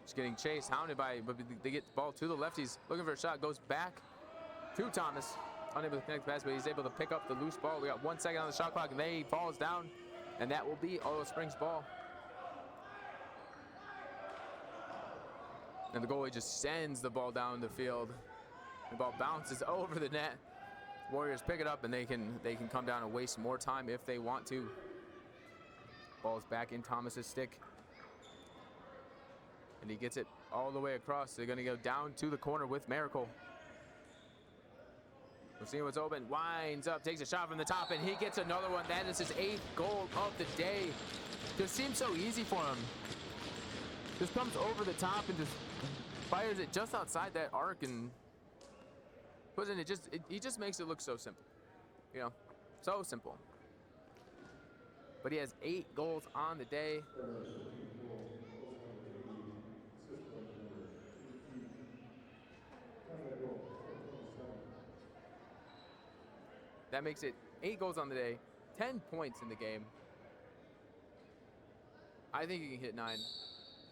Just getting chased, hounded by, but they get the ball to the lefties. Looking for a shot, goes back to Thomas. Unable to connect the pass, but he's able to pick up the loose ball. We got 1 second on the shot clock, and they falls down, and that will be Willow Springs ball. And the goalie just sends the ball down the field. The ball bounces over the net. Warriors pick it up, and they can come down and waste more time if they want to. Ball's back in Thomas's stick. And he gets it all the way across. They're going to go down to the corner with Miracle. We'll see what's open. Winds up, takes a shot from the top, and he gets another one. That is his 8th goal of the day. Just seems so easy for him. Just comes over the top and just fires it just outside that arc and puts it in. He just makes it look so simple. You know, so simple. But he has 8 goals on the day. That makes it 8 goals on the day, 10 points in the game. I think he can hit 9.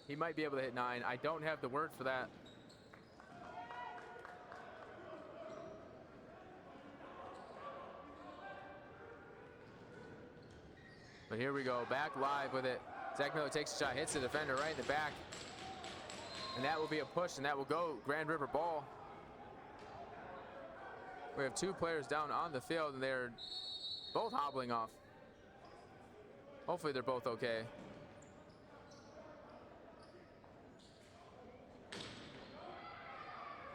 He might be able to hit 9. I don't have the word for that. But here we go, back live with it. Zach Miller takes a shot, hits the defender right in the back. And that will be a push, and that will go Grand River ball. We have 2 players down on the field, and they're both hobbling off. Hopefully they're both okay.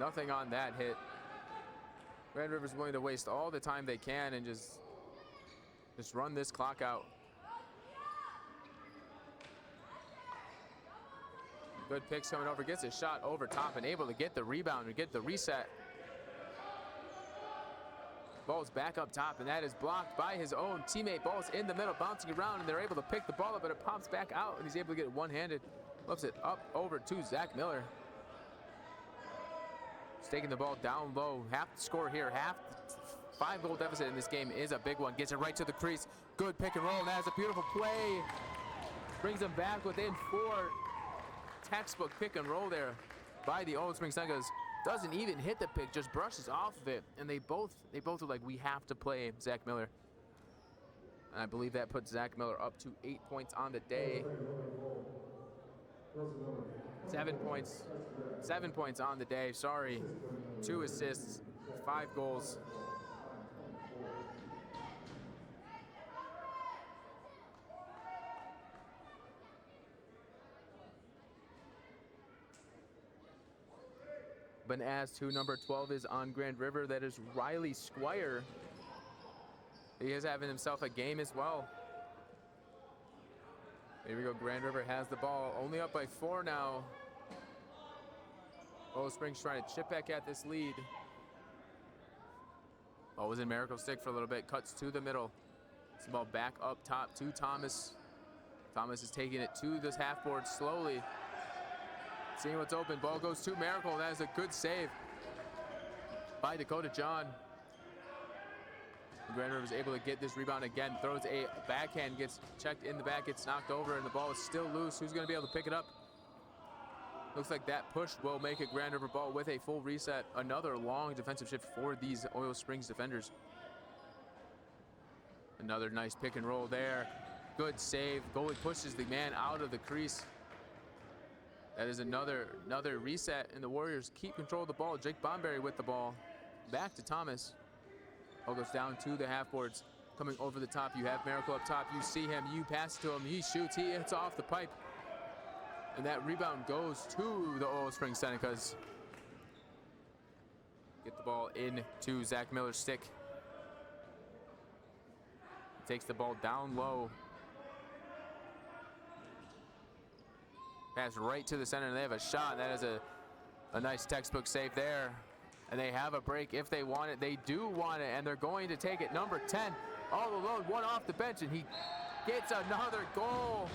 Nothing on that hit. Grand River's willing to waste all the time they can and just run this clock out. Good picks coming over, gets a shot over top and able to get the rebound and get the reset. Ball's back up top, and that is blocked by his own teammate. Ball's in the middle, bouncing around, and they're able to pick the ball up, but it pops back out, and he's able to get it one-handed. Flips it up over to Zach Miller. He's taking the ball down low. Half the score here, 5-goal deficit in this game is a big one. Gets it right to the crease. Good pick and roll, and that is a beautiful play. Brings them back within 4. Textbook pick and roll there by the Oil Springs Senecas. Doesn't even hit the pick, just brushes off of it. And they both were like, we have to play Zach Miller. And I believe that puts Zach Miller up to 8 points on the day. 7 points. 7 points on the day, sorry. 2 assists, 5 goals. But as to number 12 is on Grand River, that is Riley Squire. He is having himself a game as well. Here we go, Grand River has the ball, only up by 4 now. Oil Springs trying to chip back at this lead. Ball was in Miracle's stick for a little bit, cuts to the middle. It's the ball back up top to Thomas. Thomas is taking it to this half board slowly. Seeing what's open, ball goes to Miracle, and that is a good save by Dakota John. Grand River is able to get this rebound again, throws a backhand, gets checked in the back, gets knocked over, and the ball is still loose. Who's going to be able to pick it up? Looks like that push will make a Grand River ball with a full reset. Another long defensive shift for these Oil Springs defenders. Another nice pick and roll there. Good save. Goalie pushes the man out of the crease. That is another reset, and the Warriors keep control of the ball. Jake Bomberry with the ball. Back to Thomas. Ball goes down to the half boards. Coming over the top, you have Miracle up top. You see him, you pass it to him, he shoots, he hits off the pipe. And that rebound goes to the Oil Springs Senecas. Get the ball into Zach Miller's stick. Takes the ball down low. Pass right to the center, and they have a shot. That is a nice textbook save there. And they have a break if they want it. They do want it, and they're going to take it. Number 10, all alone, one off the bench, and he gets another goal.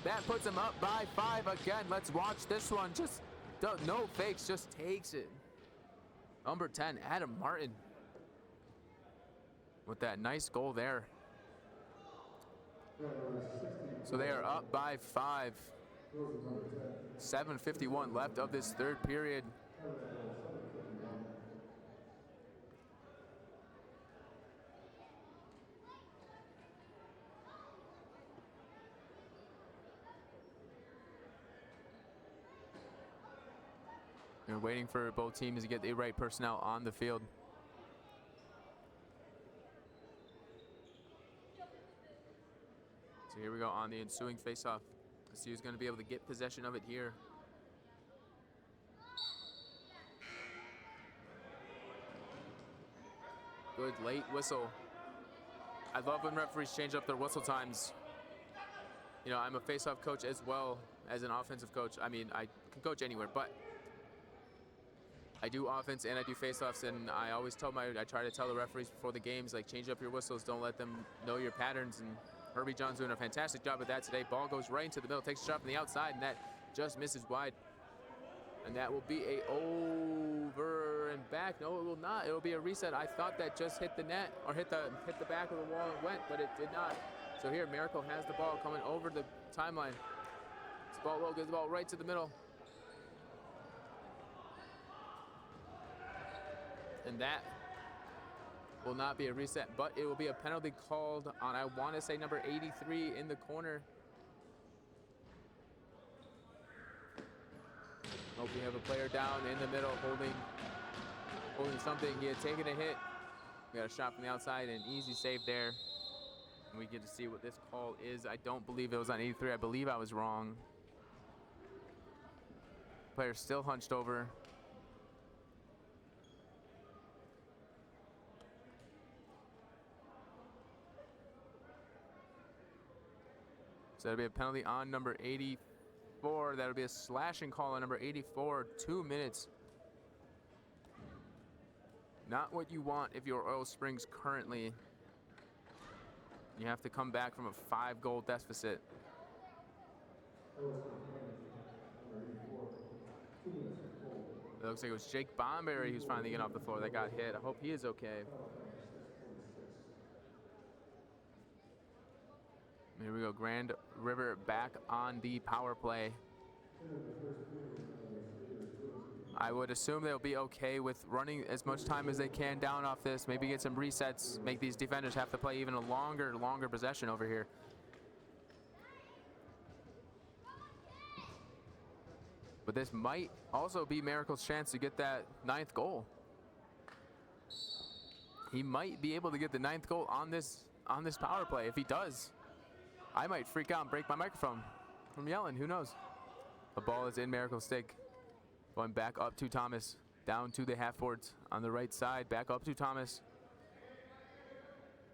That puts him up by 5 again. Let's watch this one. Just no fakes, just takes it. Number 10, Adam Martin, with that nice goal there. So they are up by 5. 7:51 left of this third period. They're waiting for both teams to get the right personnel on the field. So here we go on the ensuing faceoff. Let's see who's going to be able to get possession of it here. Good late whistle. I love when referees change up their whistle times. You know, I'm a faceoff coach as well as an offensive coach. I mean, I can coach anywhere, but I do offense and I do faceoffs, and I always I try to tell the referees before the games, like, change up your whistles, don't let them know your patterns. And Herbie John's doing a fantastic job of that today. Ball goes right into the middle, takes a shot from the outside, and that just misses wide. And that will be a over and back. No, it will not. It will be a reset. I thought that just hit the net or hit the back of the wall and went, but it did not. So here, Miracle has the ball coming over the timeline. This ball low, gives the ball right to the middle. And that will not be a reset, but it will be a penalty called on, I want to say, number 83 in the corner. Hope we have a player down in the middle holding something. He had taken a hit. We got a shot from the outside, and easy save there. And we get to see what this call is. I don't believe it was on 83. I believe I was wrong. Player still hunched over. that'll be a penalty on number 84. That'll be a slashing call on number 84. 2 minutes. Not what you want if you're Oil Springs currently. You have to come back from a 5-goal deficit. It looks like it was Jake Bomberry who's finally getting off the floor that got hit. I hope he is okay. Here we go, Grand River back on the power play. I would assume they'll be okay with running as much time as they can down off this. Maybe get some resets, make these defenders have to play even a longer possession over here. But this might also be Miracle's chance to get that 9th goal. He might be able to get the 9th goal on this power play. If he does, I might freak out and break my microphone from yelling. Who knows? The ball is in Miracle's stick. Going back up to Thomas. Down to the half boards on the right side. Back up to Thomas.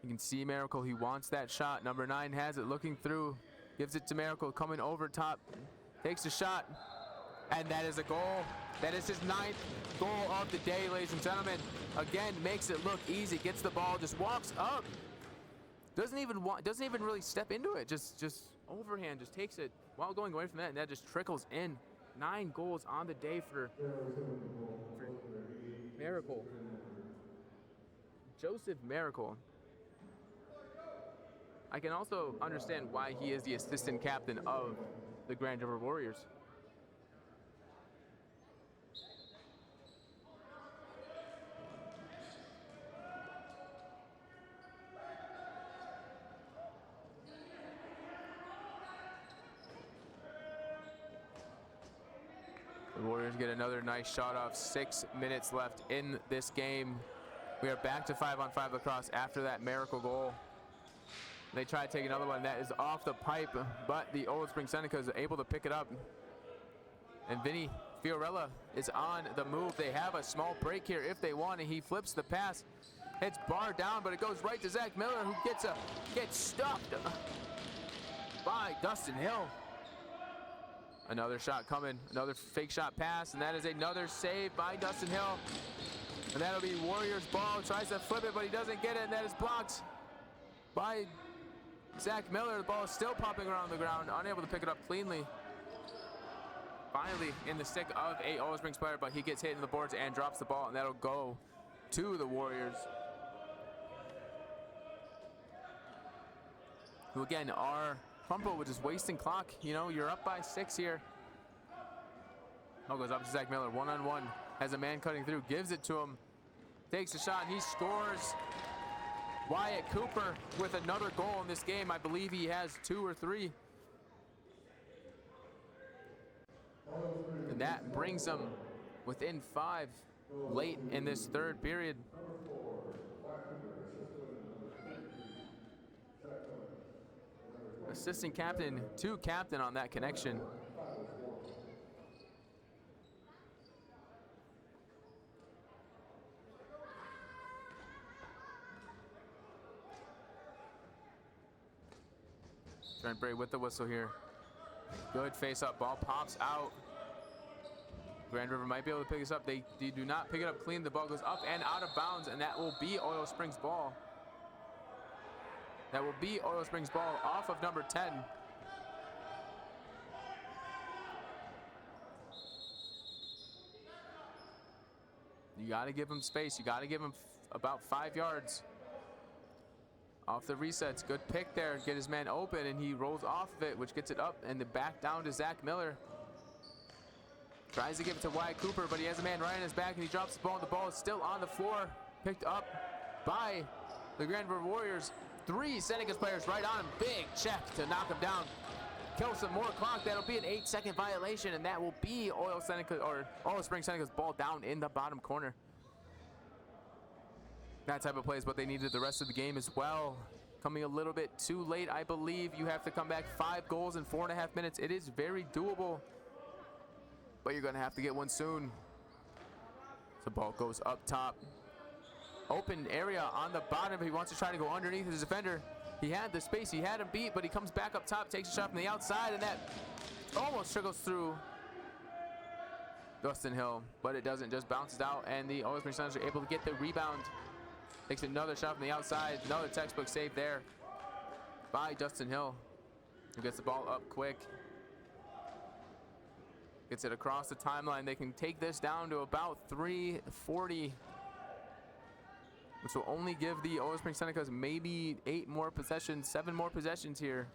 You can see Miracle. He wants that shot. Number 9 has it. Looking through. Gives it to Miracle. Coming over top. Takes a shot. And that is a goal. That is his 9th goal of the day, ladies and gentlemen. Again, makes it look easy. Gets the ball. Just walks up. Doesn't even really step into it. Just overhand. Just takes it while going away from that. And that just trickles in. 9 goals on the day for Miracle. Joseph Miracle. I can also understand why he is the assistant captain of the Grand River Warriors. The Warriors get another nice shot off. 6 minutes left in this game. We are back to 5-on-5 lacrosse after that Miracle goal. They try to take another one that is off the pipe, but the Oil Springs Senecas are able to pick it up. And Vinny Fiorella is on the move. They have a small break here if they want, and he flips the pass. It's barred down, but it goes right to Zach Miller, who gets stuffed by Dustin Hill. Another shot coming, another fake shot pass, and that is another save by Dustin Hill. And that'll be Warriors ball. Tries to flip it, but he doesn't get it, and that is blocked by Zach Miller. The ball is still popping around the ground, unable to pick it up cleanly. Finally in the stick of a Oil Springs player, but he gets hit in the boards and drops the ball, and that'll go to the Warriors, who again are comfortable with just wasting clock. You know, you're up by 6 here. Ball goes up to Zach Miller, one-on-one. Has a man cutting through, gives it to him. Takes a shot, and he scores. Wyatt Cooper with another goal in this game. I believe he has 2 or 3. And that brings them within 5 late in this 3rd period. Assistant captain to captain on that connection. Trent Bray with the whistle here. Good face-up ball, pops out. Grand River might be able to pick this up. They do not pick it up clean. The ball goes up and out of bounds, and that will be Oil Springs ball. That will be Oil Springs ball off of number 10. You got to give him space. You got to give him about 5 yards. Off the resets, good pick there. Get his man open, and he rolls off of it, which gets it up and back down to Zach Miller. Tries to give it to Wyatt Cooper, but he has a man right on his back, and he drops the ball. The ball is still on the floor, picked up by the Grand River Warriors. 3 Senecas players right on him. Big check to knock him down. Kill some more clock. That'll be an 8-second violation, and that will be Oil Springs Senecas ball down in the bottom corner. That type of play is what they needed the rest of the game as well. Coming a little bit too late, I believe. You have to come back 5 goals in 4.5 minutes. It is very doable, but you're going to have to get one soon. The ball goes up top. Open area on the bottom. He wants to try to go underneath his defender. He had the space, he had him beat, but he comes back up top, takes a shot from the outside, and that almost trickles through Dustin Hill, but it doesn't, just bounces out, and the Owens Spring Senecas are able to get the rebound. Takes another shot from the outside, another textbook save there by Dustin Hill, who gets the ball up quick. Gets it across the timeline. They can take this down to about 340, which will only give the Owens Spring Senecas maybe 8 more possessions, 7 more possessions here.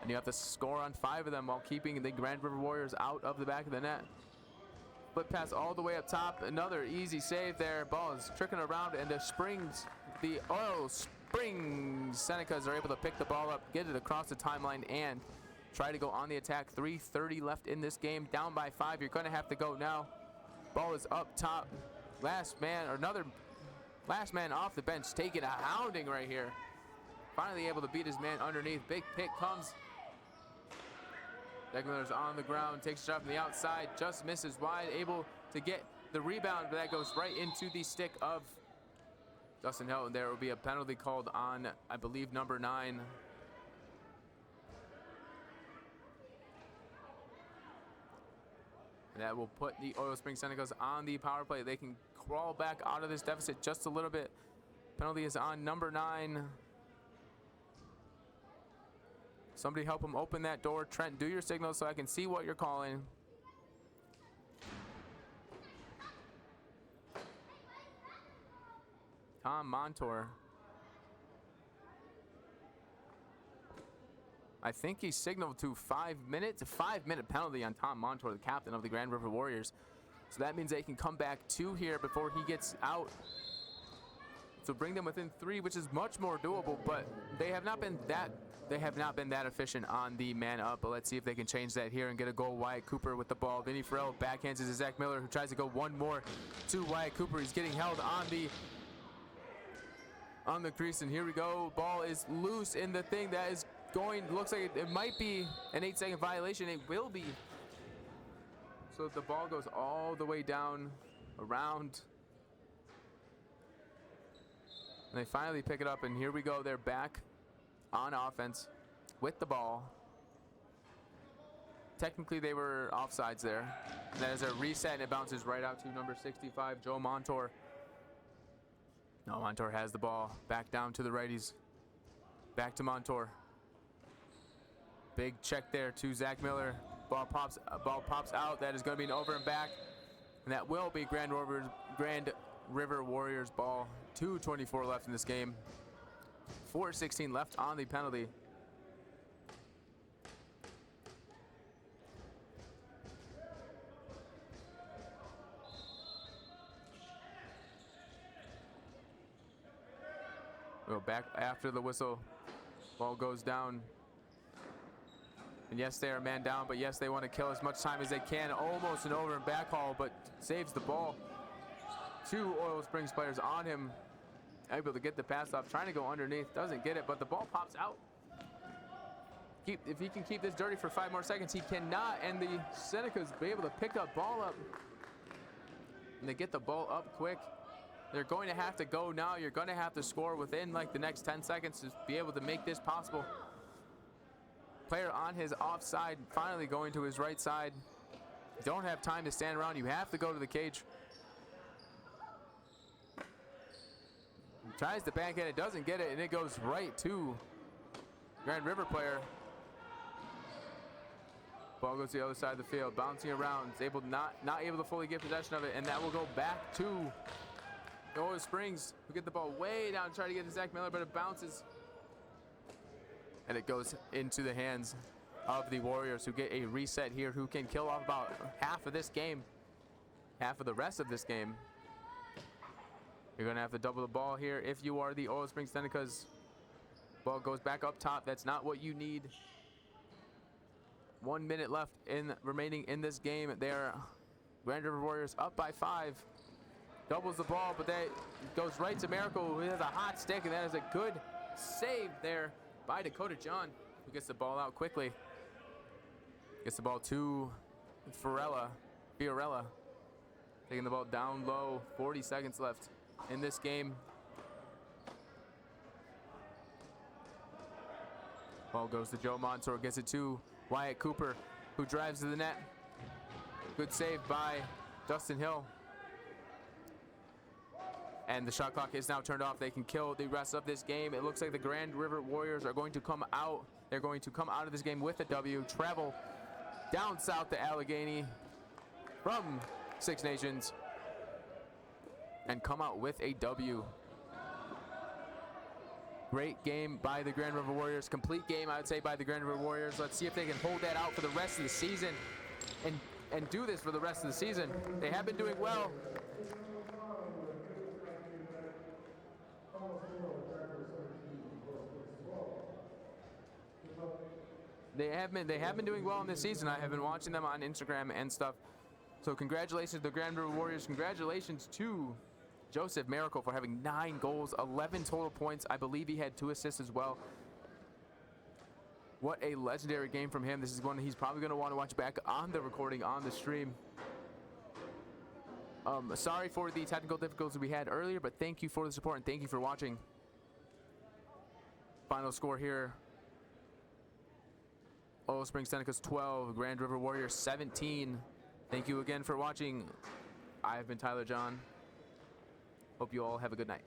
And you have to score on 5 of them while keeping the Grand River Warriors out of the back of the net. Flip pass all the way up top. Another easy save there. Ball is tricking around, and the Oil Springs Senecas are able to pick the ball up, get it across the timeline, and try to go on the attack. 3:30 left in this game. Down by 5. You're going to have to go now. Ball is up top. Last man off the bench, taking a hounding right here. Finally able to beat his man underneath. Big pick comes. Zach Miller's on the ground, takes a shot from the outside, just misses wide, able to get the rebound, but that goes right into the stick of Dustin Hill. And there will be a penalty called on, I believe, number 9. And that will put the Oil Springs Senecas on the power play. They can crawl back out of this deficit just a little bit. Penalty is on number 9. Somebody help him open that door. Trent, do your signal so I can see what you're calling. Tom Montour. I think he signaled to 5 minutes. A 5-minute penalty on Tom Montour, the captain of the Grand River Warriors. So that means they can come back 2 here before he gets out. So bring them within 3, which is much more doable, but they have not been that efficient on the man up. But let's see if they can change that here and get a goal. Wyatt Cooper with the ball. Vinny Farrell backhands it to Zach Miller, who tries to go one more to Wyatt Cooper. He's getting held on the crease, and here we go. Ball is loose in the thing that is going. Looks like it might be an 8-second violation. It will be. So the ball goes all the way down around. And they finally pick it up, and here we go. They're back on offense with the ball. Technically, they were offsides there. And that is a reset, and it bounces right out to number 65, Joe Montour. No, Montour has the ball. Back down to the righties. Back to Montour. Big check there to Zach Miller. Ball pops out. That is going to be an over and back. And that will be Grand River Warriors ball. 2:24 left in this game. 4:16 left on the penalty. We'll go back after the whistle. Ball goes down. And yes, they are man down, but yes, they want to kill as much time as they can. Almost an over and back haul, but saves the ball. 2 Oil Springs players on him. Able to get the pass off, trying to go underneath. Doesn't get it, but the ball pops out. If he can keep this dirty for 5 more seconds, he cannot. And the Senecas be able to pick up ball up. And they get the ball up quick. They're going to have to go now. You're going to have to score within like the next 10 seconds to be able to make this possible. Player on his offside, finally going to his right side. You don't have time to stand around. You have to go to the cage. Tries to backhand it, doesn't get it, and it goes right to Grand River player. Ball goes to the other side of the field, bouncing around. Is able not able to fully get possession of it, and that will go back to Oil Springs, who get the ball way down, try to get to Zach Miller, but it bounces. And it goes into the hands of the Warriors, who get a reset here, who can kill off about half of this game, half of the rest of this game. You're going to have to double the ball here if you are the Oil Springs Senecas. Ball goes back up top. That's not what you need. 1 minute left remaining in this game. They're Grand River Warriors up by 5. Doubles the ball, but that goes right to Miracle, who has a hot stick, and that is a good save there by Dakota John, who gets the ball out quickly. Gets the ball to Fiorella. Taking the ball down low. 40 seconds left in this game. Ball goes to Joe Montour, gets it to Wyatt Cooper, who drives to the net. Good save by Dustin Hill. And the shot clock is now turned off. They can kill the rest of this game. It looks like the Grand River Warriors are going to come out. They're going to come out of this game with a W, travel down south to Allegheny from Six Nations, and come out with a W. Great game by the Grand River Warriors. Complete game, I would say, by the Grand River Warriors. Let's see if they can hold that out for the rest of the season and do this for the rest of the season. They have been doing well. They have been doing well in this season. I have been watching them on Instagram and stuff. So congratulations to the Grand River Warriors. Congratulations to Joseph Miracle for having 9 goals, 11 total points. I believe he had 2 assists as well. What a legendary game from him. This is one he's probably going to want to watch back on the recording, on the stream. Sorry for the technical difficulties we had earlier, but thank you for the support and thank you for watching. Final score here. Oil Springs Senecas 12, Grand River Warriors 17. Thank you again for watching. I have been Tyler John. Hope you all have a good night.